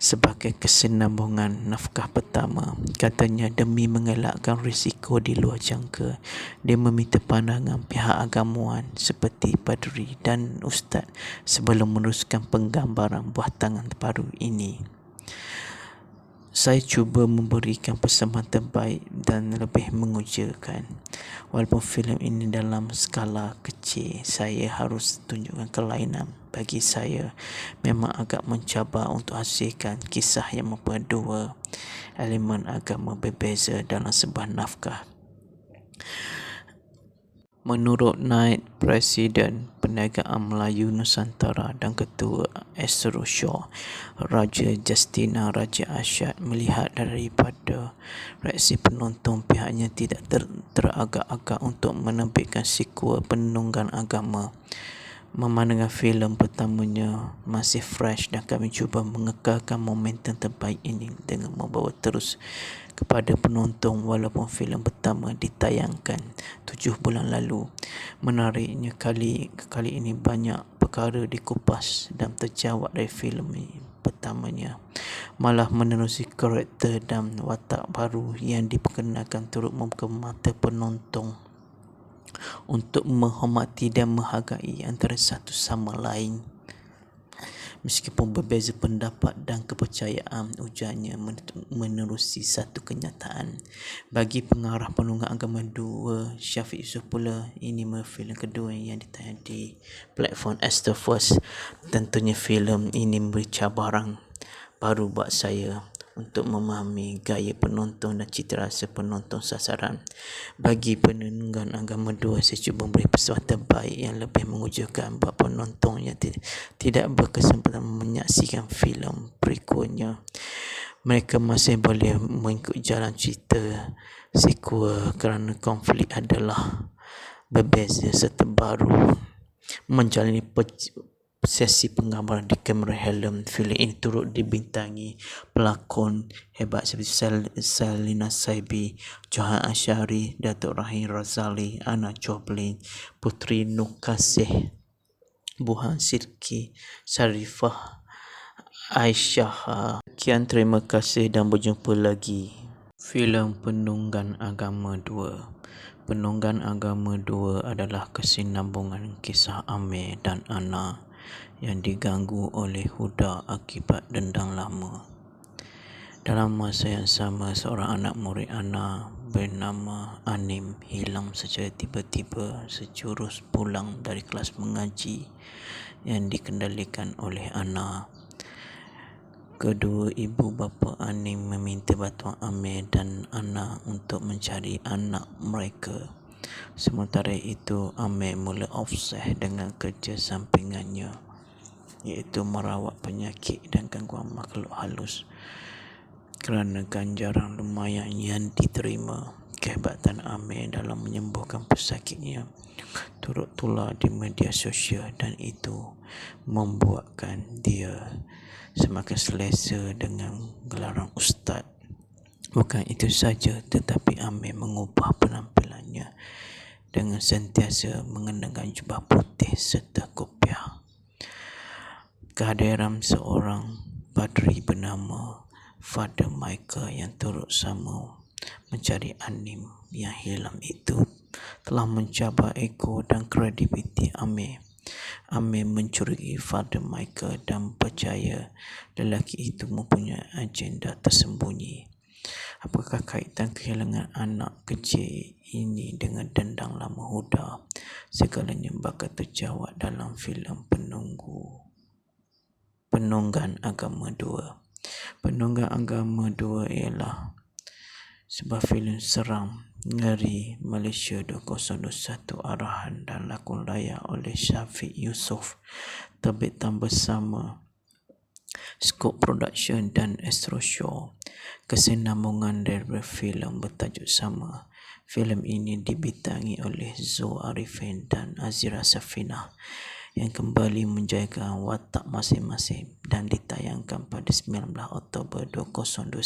sebagai kesinambungan nafkah pertama. Katanya demi mengelakkan risiko di luar jangka, dia meminta pandangan pihak agamawan seperti padri dan ustaz sebelum meneruskan penggambaran buah tangan baru ini. Saya cuba memberikan persembahan terbaik dan lebih mengujakan. Walaupun filem ini dalam skala kecil, saya harus tunjukkan kelainan. Bagi saya, memang agak mencabar untuk hasilkan kisah yang memperbaiki elemen agama berbeza dalam sebuah nafkah. Menurut Naib Presiden Perniagaan Melayu Nusantara dan Ketua Astro Show, Raja Justina Raja Asyad, melihat daripada reaksi penonton, pihaknya tidak teragak-agak untuk menerbitkan sequel Penunggang Agama. Memandangkan filem pertamanya masih fresh dan kami cuba mengekalkan momentum terbaik ini dengan membawa terus kepada penonton walaupun filem pertama ditayangkan 7 bulan lalu. Menariknya kali ini banyak perkara dikupas dan terjawab dari filem pertamanya. Malah menerusi karakter dan watak baru yang diperkenalkan turut membuka mata penonton untuk menghormati dan menghargai antara satu sama lain. Meskipun berbeza pendapat dan kepercayaan, ujarnya menerusi satu kenyataan. Bagi pengarah Penunggang Agama 2, Syafiq Yusof pula, ini filem kedua yang ditayang di platform Astro First. Tentunya filem ini memberi cabaran baru buat saya. untuk memahami gaya penonton dan cita rasa penonton sasaran. Bagi penunggang agama 2, saya cuba memberi pesuah terbaik yang lebih mengujudkan buat penonton yang tidak berkesempatan menyaksikan filem berikutnya. Mereka masih boleh mengikut jalan cerita sequel kerana konflik adalah berbeza serta baru menjalani sesi penggambaran di kamera helm. Filem ini turut dibintangi pelakon hebat seperti Selina Saibi, Johan Asyari, Datuk Rahim Razali, Anna Joplin, Putri Nukasih, Buhan Sirki, Sarifah Aisyah. Sekian, terima kasih dan berjumpa lagi. Filem Penunggang Agama 2. Penunggang Agama 2 adalah kesinambungan kisah Amir dan Ana yang diganggu oleh Huda akibat dendam lama. Dalam masa yang sama, seorang anak murid Ana bernama Anim hilang secara tiba-tiba sejurus pulang dari kelas mengaji yang dikendalikan oleh Ana. Kedua ibu bapa Anim meminta bantuan Amir dan Ana untuk mencari anak mereka. Sementara itu, Amir mula obses dengan kerja sampingannya, iaitu merawat penyakit dan gangguan makhluk halus. Kerana ganjaran lumayan yang diterima, kehebatan Amir dalam menyembuhkan pesakitnya turut tular di media sosial, dan itu membuatkan dia semakin selesa dengan gelaran ustaz. Bukan itu saja, tetapi Amir mengubah penampilannya dengan sentiasa mengenakan jubah putih serta kopiah. Kehadiran seorang padri bernama Father Michael yang turut sama mencari Anim yang hilang itu telah mencabar ego dan kredibiliti Amir. Amir mencurigai Father Michael dan percaya lelaki itu mempunyai agenda tersembunyi. Apakah kaitan kehilangan anak kecil ini dengan dendam lama Huda? Segalanya bakal terjawab dalam filem Penunggang Agama 2. Penunggang Agama 2 ialah sebuah filem seram ngeri Malaysia 2021, arahan dan lakon layar oleh Syafiq Yusof, terbitan bersama Skop Production dan Astro Show. Kesinambungan dari filem bertajuk sama. Filem ini dibintangi oleh Zul Arifin dan Azira Safinah yang kembali menjaga watak masing-masing dan ditayangkan pada 19 Oktober 2021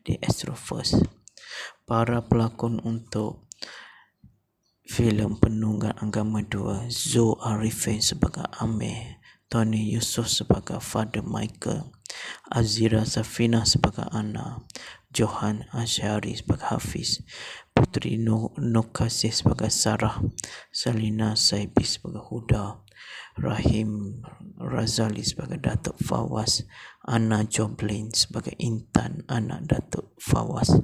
di Astro First. Para pelakon untuk filem Penunggang Agama 2: Zul Arifin sebagai Amir, Tony Yusof sebagai Father Michael, Azira Safinah sebagai Ana, Johan Asyari sebagai Hafiz, Putri Nukasih sebagai Sarah, Selina Saibi sebagai Huda, Rahim Razali sebagai Datuk Fawaz, Anna Joplin sebagai Intan, anak Datuk Fawaz,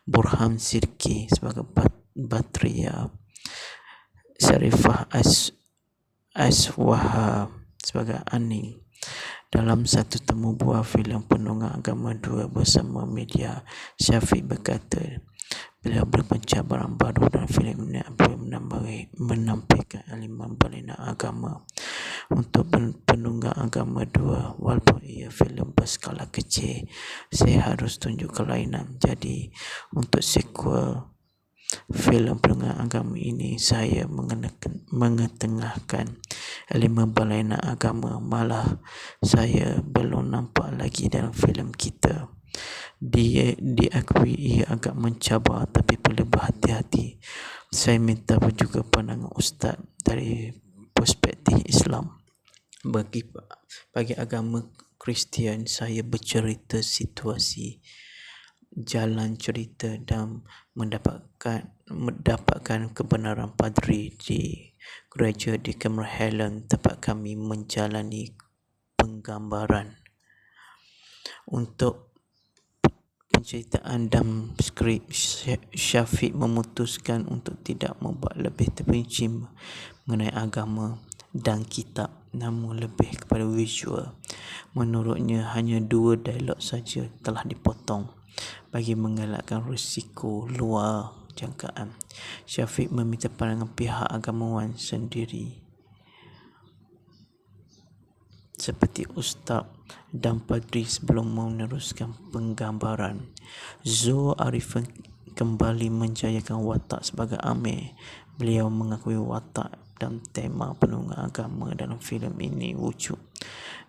Burhan Sirki sebagai Batria, Sarifah Aswaha sebagai Aning. Dalam satu temu buah filem Penunggang Agama 2 bersama media, Syafiq berkata beliau berpencabaran baru dalam filem ini apabila menampilkan elemen berlainan agama untuk Penunggang Agama 2. Walaupun ia filem berskala kecil, saya harus tunjuk kelainan. Jadi untuk sequel filem Penunggang Agama ini, saya mengetengahkan elemen berlainan agama. Malah saya belum nampak lagi dalam filem kita. Dia diakui ia agak mencabar, tapi perlu berhati-hati. Saya minta juga pandangan ustaz dari perspektif Islam. Bagi agama Kristian, saya bercerita situasi jalan cerita dan mendapatkan kebenaran padri di gereja di Kamera Helen, tempat kami menjalani penggambaran. Untuk penceritaan dan skrip, Syafiq memutuskan untuk tidak membuat lebih terperinci mengenai agama dan kitab namun lebih kepada visual. Menurutnya, hanya 2 dialog saja telah dipotong bagi mengelakkan risiko luar jangkaan. Syafiq meminta pandangan pihak agamawan sendiri seperti ustaz dan padri sebelum meneruskan penggambaran. Zul Arifin kembali menjayakan watak sebagai Amir. Beliau mengakui watak dan tema penunggang agama dalam filem ini wujud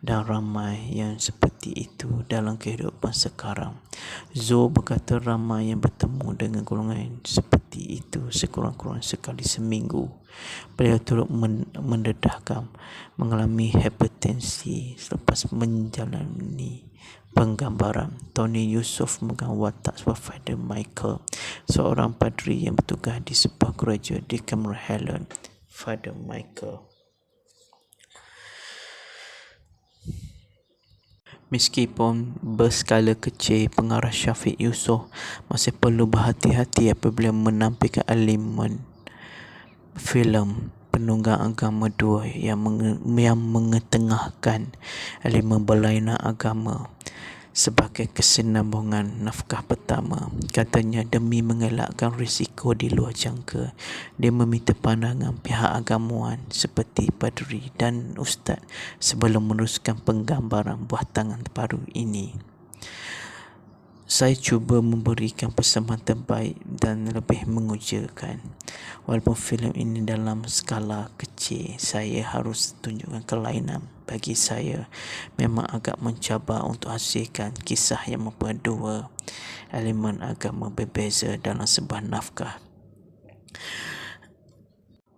dan ramai yang seperti itu dalam kehidupan sekarang. Zul berkata ramai yang bertemu dengan golongan seperti itu sekurang-kurang sekali seminggu. Beliau turut mendedahkan mengalami hipertensi selepas menjalani penggambaran. Tony Yusof memegang watak sebagai Father Michael, seorang padri yang bertugas di sebuah gereja di Cameron Highland. Father Michael, meskipun berskala kecil, pengarah Syafiq Yusof masih perlu berhati-hati apabila menampilkan elemen filem penunggang agama 2 yang mengetengahkan elemen berlainan agama sebagai kesinambungan nafkah pertama. Katanya demi mengelakkan risiko di luar jangka, dia meminta pandangan pihak agamawan seperti padri dan ustaz sebelum meneruskan penggambaran buatan terbaru ini. Saya cuba memberikan persembahan terbaik dan lebih mengujakan. Walaupun filem ini dalam skala kecil, saya harus tunjukkan kelainan. Bagi saya, memang agak mencabar untuk hasilkan kisah yang memperbaiki elemen agama berbeza dalam sebuah naskah.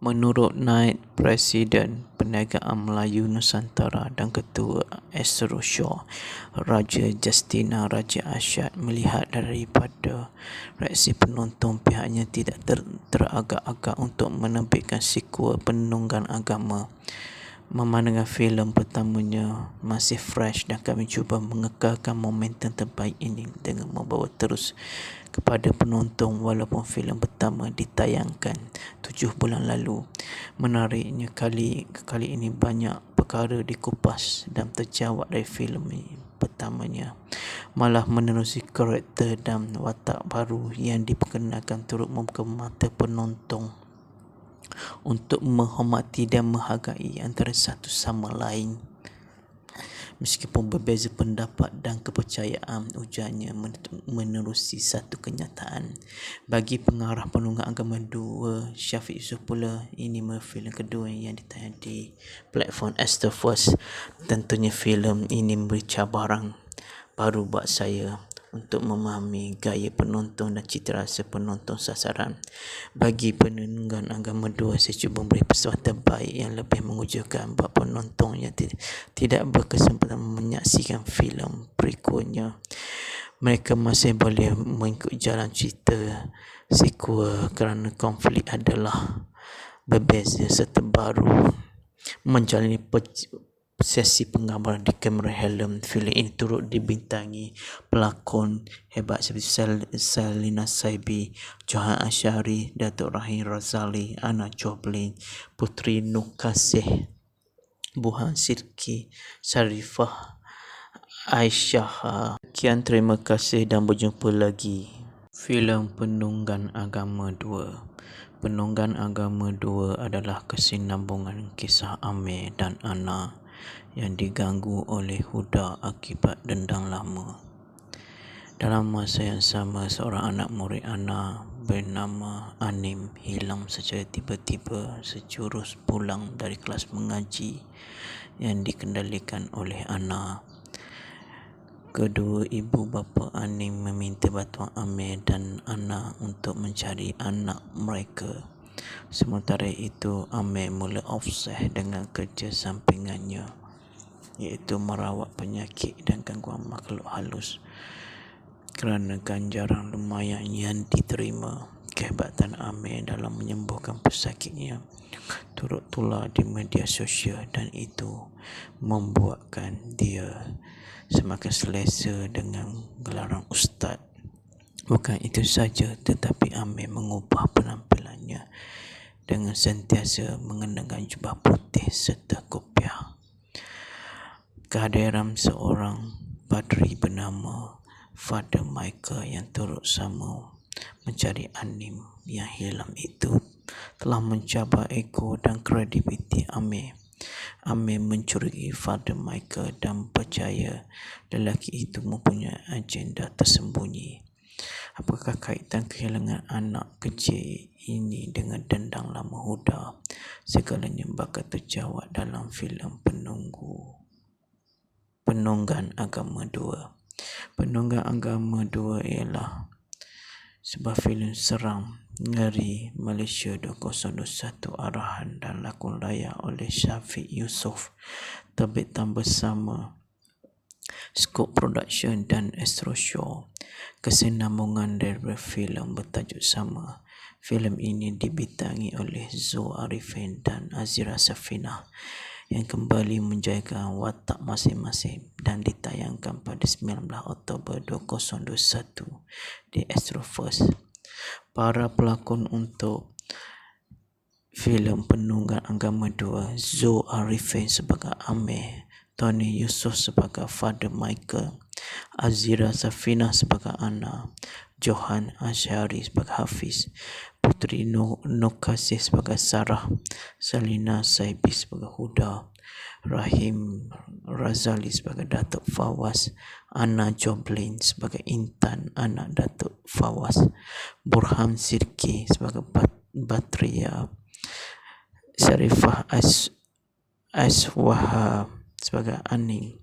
Menurut Naib Presiden Perniagaan Melayu Nusantara dan Ketua Astro Show, Raja Justina Raja Asyad melihat daripada reaksi penonton, pihaknya tidak teragak-agak untuk menerbitkan sequel penunggang agama. Memandangkan filem pertamanya masih fresh dan kami cuba mengekalkan momentum terbaik ini dengan membawa terus kepada penonton walaupun filem pertama ditayangkan 7 bulan lalu. Menariknya kali ini banyak perkara dikupas dan terjawab dari filem pertamanya, malah menerusi karakter dan watak baru yang diperkenalkan turut membuka mata penonton untuk menghormati dan menghargai antara satu sama lain. Meskipun berbeza pendapat dan kepercayaan, ujarnya menerusi satu kenyataan. Bagi pengarah penunggang agama 2, Syafiq Yusof pula, ini filem kedua yang ditayang di platform Astro First. Tentunya filem ini memberi cabaran baru buat saya untuk memahami gaya penonton dan cita rasa penonton sasaran. Bagi penunggang agama 2, saya cuba memberi persembahan terbaik yang lebih mengujakan buat penonton yang tidak berkesempatan menyaksikan filem berikutnya. Mereka masih boleh mengikut jalan cerita sequel kerana konflik adalah berbeza serta baru menjalani sesi penggambaran di Cameron Highland. Filem ini turut dibintangi pelakon hebat seperti Salina Saibi, Johan Asyari, Datuk Rahim Razali, Ana Joblin, Putri Nur Kasih, Buhan Sirki, Sarifah Aisyah. Sekian, terima kasih dan berjumpa lagi. Filem Penunggang Agama 2. Penunggang Agama 2 adalah kesinambungan kisah Amir dan Ana yang diganggu oleh Huda akibat dendam lama. Dalam masa yang sama, seorang anak murid Ana bernama Anim hilang secara tiba-tiba sejurus pulang dari kelas mengaji yang dikendalikan oleh Ana. Kedua ibu bapa Anim meminta bantuan Amir dan Ana untuk mencari anak mereka. Sementara itu, Amir mula obses dengan kerja sampingannya, iaitu merawat penyakit dan gangguan makhluk halus. Kerana ganjaran lumayan yang diterima, kehebatan Amir dalam menyembuhkan pesakitnya turut tular di media sosial dan itu membuatkan dia semakin selesa dengan gelaran ustaz. Bukan itu saja, tetapi Amir mengubah penampilannya dengan sentiasa mengenakan jubah putih serta kopiah. kehadiran seorang padri bernama Father Michael yang turut sama mencari Anim yang hilang itu telah mencabar ego dan kredibiliti Amir. Amir mencurigai Father Michael dan percaya lelaki itu mempunyai agenda tersembunyi. Apakah kaitan kehilangan anak kecil ini dengan dendang lama Huda? Segalanya bakal terjawab dalam filem Penunggang Agama 2. Penunggang Agama 2 ialah sebuah filem seram ngeri Malaysia 2021, arahan dan lakon layar oleh Syafiq Yusof, terbitan bersama Scope Production dan Astro Show. Kesinambungan dari filem bertajuk sama. Filem ini dibintangi oleh Zo Arifin dan Azira Safinah yang kembali menjayakan watak masing-masing dan ditayangkan pada 19 Oktober 2021 di Astro First. Para pelakon untuk filem Penunggang Agama 2, Zo Arifin sebagai Amir, Tony Yusof sebagai Father Michael, Azira Safinah sebagai Ana, Johan Asyari sebagai Hafiz, Putri Nokasih sebagai Sarah, Salina Saibi sebagai Huda, Rahim Razali sebagai Datuk Fawaz, Ana Joblin sebagai Intan anak Datuk Fawaz, Burhan Sirki sebagai Batria, Syarifah Aswaha sebagai Aning.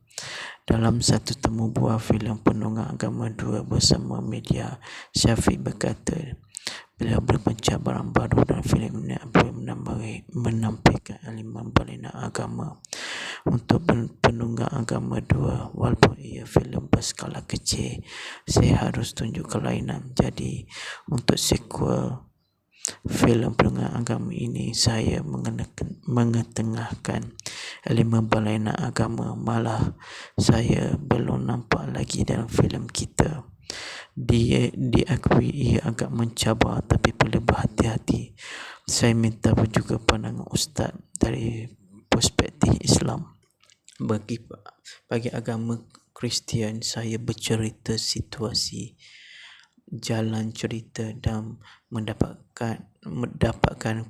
Dalam satu temu buah filem Penunggang Agama 2 bersama media, Syafiq berkata beliau berpencabaran baru dalam filem ini apabila menampilkan elemen berlainan agama untuk Penunggang Agama 2. Walaupun ia filem berskala kecil, saya harus tunjuk kelainan. Jadi untuk sequel filem Penunggang Agama ini, saya mengetengahkan elemen berlainan agama. Malah saya belum nampak lagi dalam filem kita. Dia diakui ia agak mencabar, tapi perlu berhati-hati. Saya minta juga pandangan Ustaz dari perspektif Islam. Bagi agama Kristian, saya bercerita situasi jalan cerita dan mendapatkan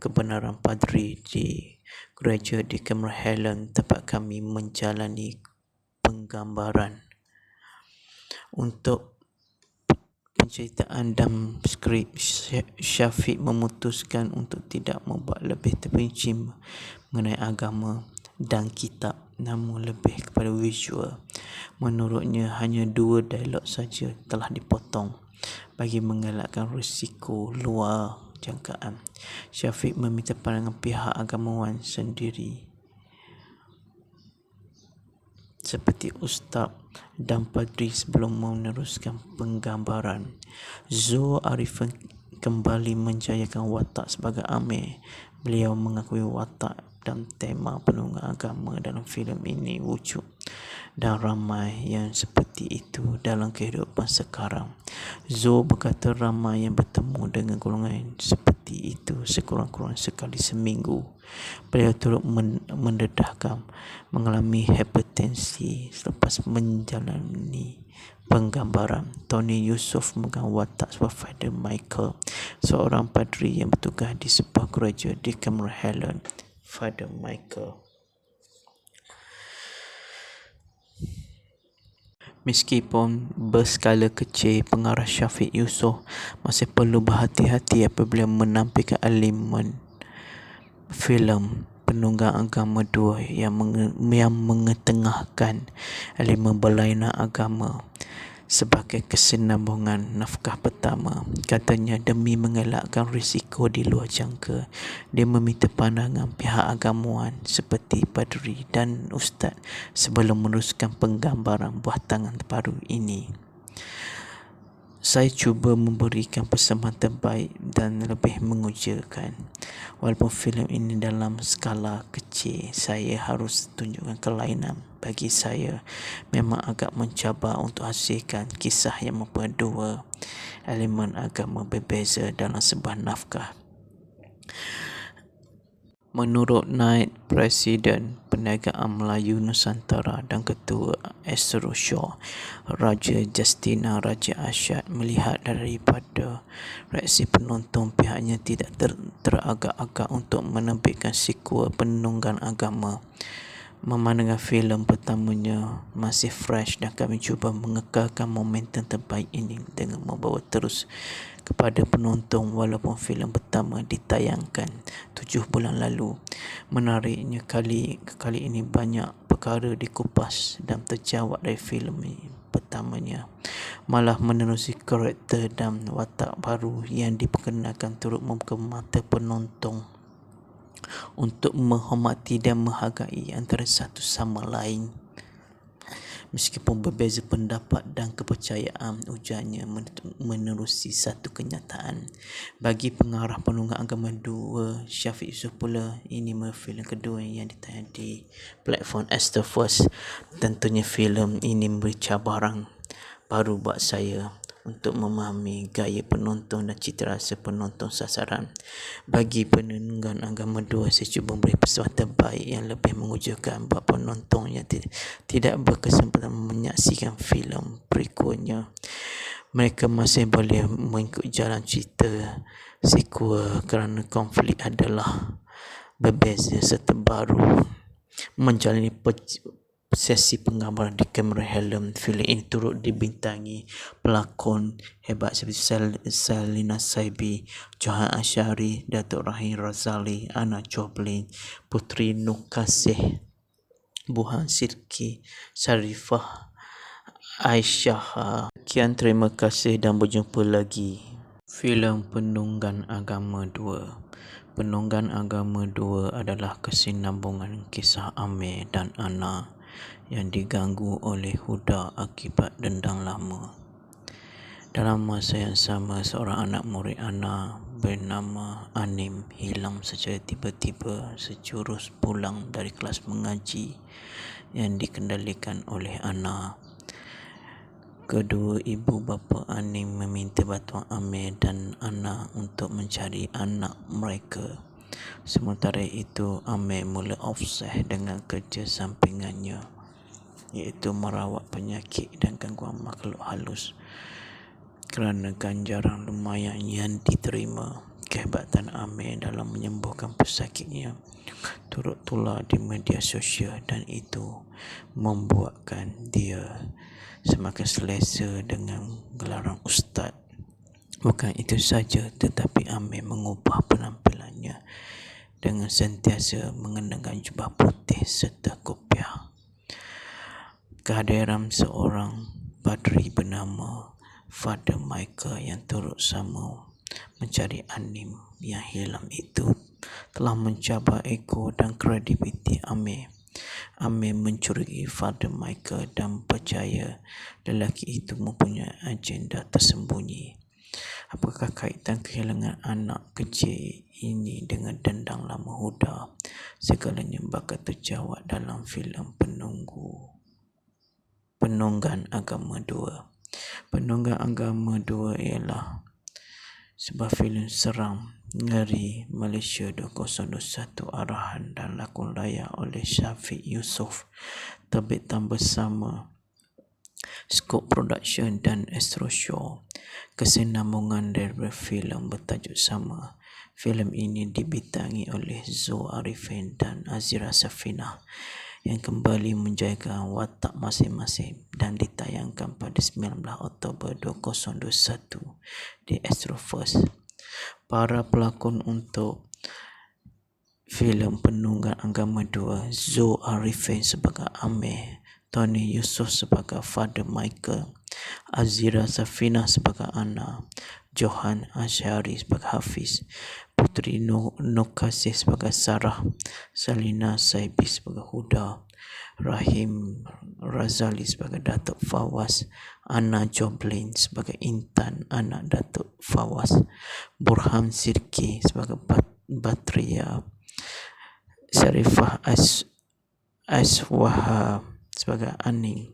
kebenaran padri di gereja di Cameron Highland, tempat kami menjalani penggambaran. Untuk penceritaan dan skrip, Syafiq memutuskan untuk tidak membuat lebih terperinci mengenai agama dan kitab, namun lebih kepada visual. Menurutnya, hanya 2 dialog saja telah dipotong bagi mengelakkan risiko luar jangkaan. Syafiq meminta pandangan pihak agamawan sendiri seperti ustaz dan padri sebelum meneruskan penggambaran. Zo Arifin kembali menjayakan watak sebagai Amir. Beliau mengakui watak dan tema Penunggang Agama dalam filem ini wujud dan ramai yang seperti itu dalam kehidupan sekarang. Zo berkata ramai yang bertemu dengan golongan seperti itu sekurang-kurang sekali seminggu. Beliau turut mendedahkan mengalami hipertensi selepas menjalani penggambaran. Tony Yusof memegang watak sebagai Father Michael, seorang padri yang bertugas di sebuah gereja di Cameron Highland. Father Michael, meskipun berskala kecil, pengarah Syafiq Yusof masih perlu berhati-hati apabila menampilkan elemen filem Penunggang Agama 2 yang mengetengahkan elemen berlainan agama. Sebagai kesinambungan nafkah pertama, katanya demi mengelakkan risiko di luar jangka, dia meminta pandangan pihak agamawan seperti padri dan ustaz sebelum meneruskan penggambaran buah tangan baru ini. Saya cuba memberikan persembahan terbaik dan lebih mengujakan. Walaupun filem ini dalam skala kecil, saya harus tunjukkan kelainan. Bagi saya, memang agak mencabar untuk hasilkan kisah yang mempunyai 2 elemen agama berbeza dalam sebuah nafkah. Menurut Naib Presiden Perniagaan Melayu Nusantara dan Ketua Astro Shaw, Raja Justina Raja Asyad, melihat daripada reaksi penonton, pihaknya tidak teragak-agak untuk menerbitkan sequel Penunggang Agama. Memandangkan filem pertamanya masih fresh dan kami cuba mengekalkan momentum terbaik ini dengan membawa terus kepada penonton walaupun filem pertama ditayangkan 7 bulan lalu. Menariknya kali ini banyak perkara dikupas dan terjawab dari filem pertamanya, malah menerusi karakter dan watak baru yang diperkenalkan turut membuka mata penonton untuk menghormati dan menghargai antara satu sama lain. Meskipun berbeza pendapat dan kepercayaan, ujarnya menerusi satu kenyataan. Bagi pengarah Penunggang Agama 2, Syafiq Yusof pula, ini filem kedua yang ditayang di platform Astro First. Tentunya filem ini memberi cabaran baru buat saya untuk memahami gaya penonton dan citarasa penonton sasaran. Bagi Penunggang Agama 2, saya cuba memberi pesan terbaik yang lebih mengejutkan buat penonton yang tidak berkesempatan menyaksikan filem prequelnya. Mereka masih boleh mengikut jalan cerita sequel kerana konflik adalah berbeza serta baru menjalani sesi penggambaran di kamera helm. Filem ini turut dibintangi pelakon hebat seperti Salina Saibi, Johan Asyari, Datuk Rahim Razali, Ana Joblin, Puteri Nur Kasih, Burhan Sidki, Sarifah Aisyah. Sekian, terima kasih dan berjumpa lagi. Filem Penunggang Agama 2. Penunggang Agama 2 adalah kesinambungan kisah Amir dan Ana yang diganggu oleh Huda akibat dendam lama. Dalam masa yang sama, seorang anak murid Ana bernama Anim hilang secara tiba-tiba sejurus pulang dari kelas mengaji yang dikendalikan oleh Ana. Kedua ibu bapa Anim meminta bantuan Amir dan Ana untuk mencari anak mereka. Sementara itu, Amir mula obses dengan kerja sampingannya, iaitu merawat penyakit dan gangguan makhluk halus. Kerana ganjaran lumayan yang diterima, kehebatan Amir dalam menyembuhkan pesakitnya turut tular di media sosial, dan itu membuatkan dia semakin selesa dengan gelaran ustaz. Bukan itu saja, tetapi Amir mengubah penampilannya dengan sentiasa mengenakan jubah putih serta kopiah. Kehadiran seorang padri bernama Father Michael yang turut sama mencari Anim yang hilang itu telah mencabar ego dan kredibiliti Amir. Amir mencurigai Father Michael dan percaya lelaki itu mempunyai agenda tersembunyi. Apakah kaitan kehilangan anak kecil ini dengan dendam lama Huda? Segalanya bakal terjawab dalam filem Penunggang Agama 2. Penunggang Agama 2 ialah sebuah filem seram ngeri Malaysia 2021, arahan dan lakon layar oleh Syafiq Yusof, terbitan bersama Skop Production dan Astro Shaw. Kesinambungan dari filem bertajuk sama. Filem ini dibintangi oleh Zul Arifin dan Azira Safinah yang kembali menjaga watak masing-masing dan ditayangkan pada 19 Oktober 2021 di Astro First. Para pelakon untuk filem Penunggang Agama 2, Zul Arifin sebagai Amir, Tony Yusof sebagai Father Michael, Azira Safinah sebagai Ana, Johan Asyari sebagai Hafiz, Puteri Nur Kasih sebagai Sarah, Salina Saibi sebagai Huda, Rahim Razali sebagai Datuk Fawaz, Ana Joblin sebagai Intan anak Datuk Fawaz, Burhan Sidki sebagai Batria, Sarifah Aswaha sebagai Aning.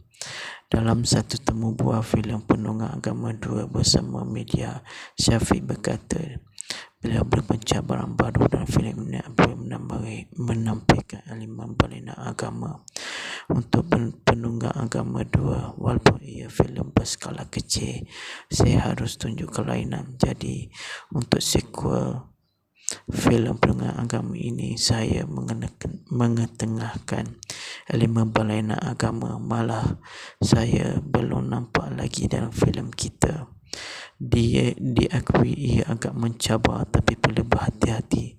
Dalam satu temu buah filem Penunggang Agama 2 bersama media, Syafiq berkata, beliau berpencabaran baru dan filem ini menampilkan elemen berlainan agama untuk penunggang agama dua. Walaupun ia filem berskala kecil, saya harus tunjuk kelainan. Jadi untuk sequel filem penunggang agama ini, saya mengetengahkan elemen berlainan agama. Malah saya belum nampak lagi dalam filem kita. Dia diakui ia agak mencabar, tapi perlu berhati-hati.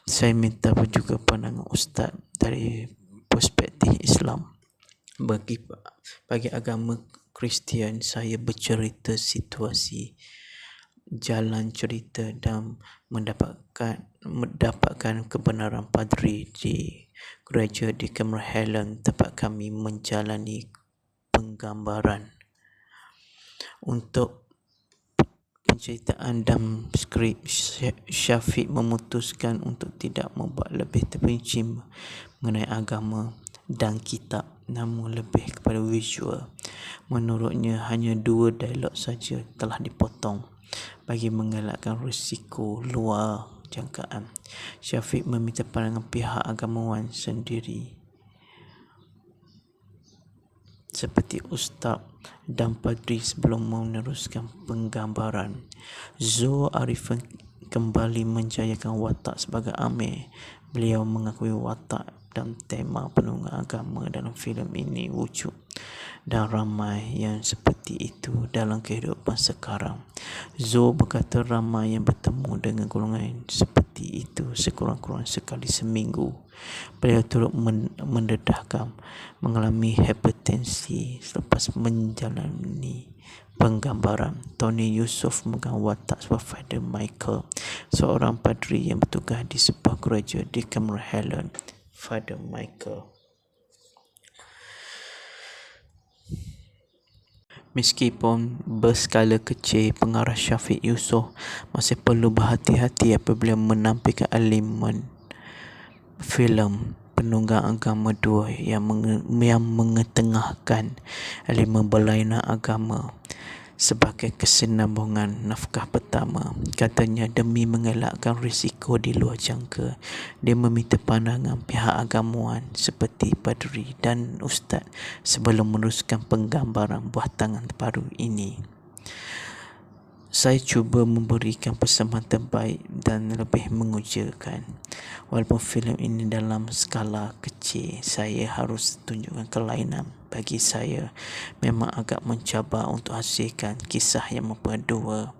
Saya minta juga pandangan Ustaz dari perspektif Islam. Bagi agama Kristian, saya bercerita situasi jalan cerita dan mendapatkan kebenaran padri di gereja di Camerhalen tempat kami menjalani penggambaran. Untuk penceritaan dan skrip, Syafiq memutuskan untuk tidak membuat lebih terperinci mengenai agama dan kitab, namun lebih kepada visual. Menurutnya, hanya 2 dialog saja telah dipotong bagi mengelakkan risiko luar jangkaan. Syafiq meminta pandangan pihak agamawan sendiri seperti ustaz dan padri sebelum meneruskan penggambaran. Zul Arifin kembali menjayakan watak sebagai Amir. Beliau mengakui watak dan tema penunggang agama dalam filem ini wujud, dan ramai yang seperti itu dalam kehidupan sekarang. Zul berkata ramai yang bertemu dengan golongan seperti itu sekurang-kurang sekali seminggu. Beliau turut mendedahkan mengalami hipertensi selepas menjalani penggambaran. Tony Yusof memegang watak sebagai Father Michael, seorang padri yang bertugas di sebuah gereja di Camerhalen. Father Michael, meskipun berskala kecil, pengarah Syafiq Yusof masih perlu berhati-hati apabila menampilkan elemen filem penunggang agama 2 yang mengetengahkan elemen berlainan agama sebagai kesinambungan nafkah pertama. Katanya demi mengelakkan risiko di luar jangka, dia meminta pandangan pihak agamawan seperti padri dan ustaz sebelum meneruskan penggambaran buah tangan baru ini. Saya cuba memberikan persembahan terbaik dan lebih mengujakan. Walaupun filem ini dalam skala kecil, saya harus tunjukkan kelainan. Bagi saya, memang agak mencabar untuk hasilkan kisah yang memperbaiki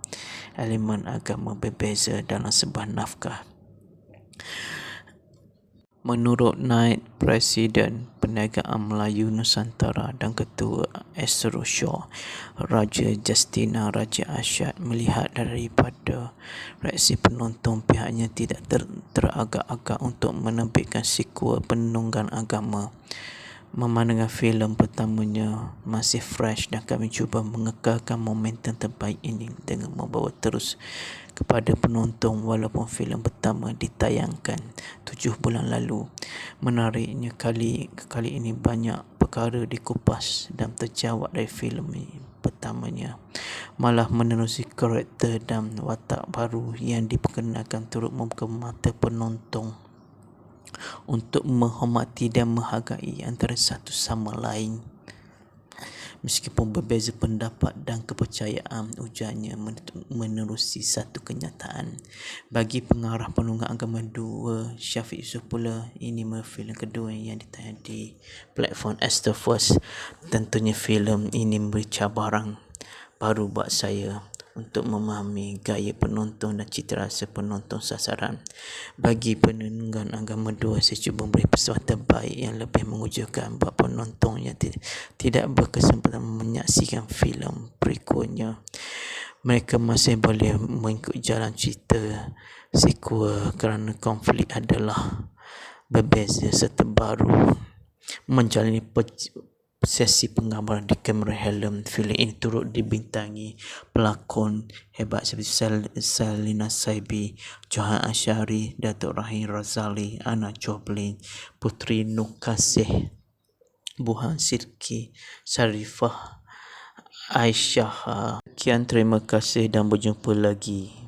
elemen agama berbeza dalam sebuah naskah. Menurut Naib Presiden Perniagaan Melayu Nusantara dan Ketua Astro Show, Raja Justina Raja Asyad, melihat daripada reaksi penonton, pihaknya tidak teragak-agak untuk menerbitkan sequel penunggang agama. Memandangkan filem pertamanya masih fresh dan kami cuba mengekalkan momentum terbaik ini dengan membawa terus kepada penonton walaupun filem pertama ditayangkan 7 bulan lalu. Menariknya kali ini banyak perkara dikupas dan terjawab dari filem pertamanya. Malah menerusi karakter dan watak baru yang diperkenalkan turut membuka mata penonton untuk menghormati dan menghargai antara satu sama lain. Meskipun berbeza pendapat dan kepercayaan, ujarnya menerusi satu kenyataan. Bagi pengarah penunggang agama 2, Syafiq Yusof pula, ini filem kedua yang ditayang di platform Astro First. Tentunya filem ini memberi cabaran baru buat saya untuk memahami gaya penonton dan cita rasa penonton sasaran. Bagi penunggang agama 2, saya cuba memberi persembahan terbaik yang lebih mengujakan buat penonton yang tidak berkesempatan menyaksikan filem berikutnya. Mereka masih boleh mengikut jalan cerita sequel kerana konflik adalah berbeza serta baru menjalani sesi penggambaran di Camerhalen. Filem ini turut dibintangi pelakon hebat seperti Selina Saibi, Johan Asyari, Datuk Rahim Razali, Ana Joblin, Putri Nukasih, Buhan Sirki, Syarifah Aisyah. Sekian, terima kasih dan berjumpa lagi.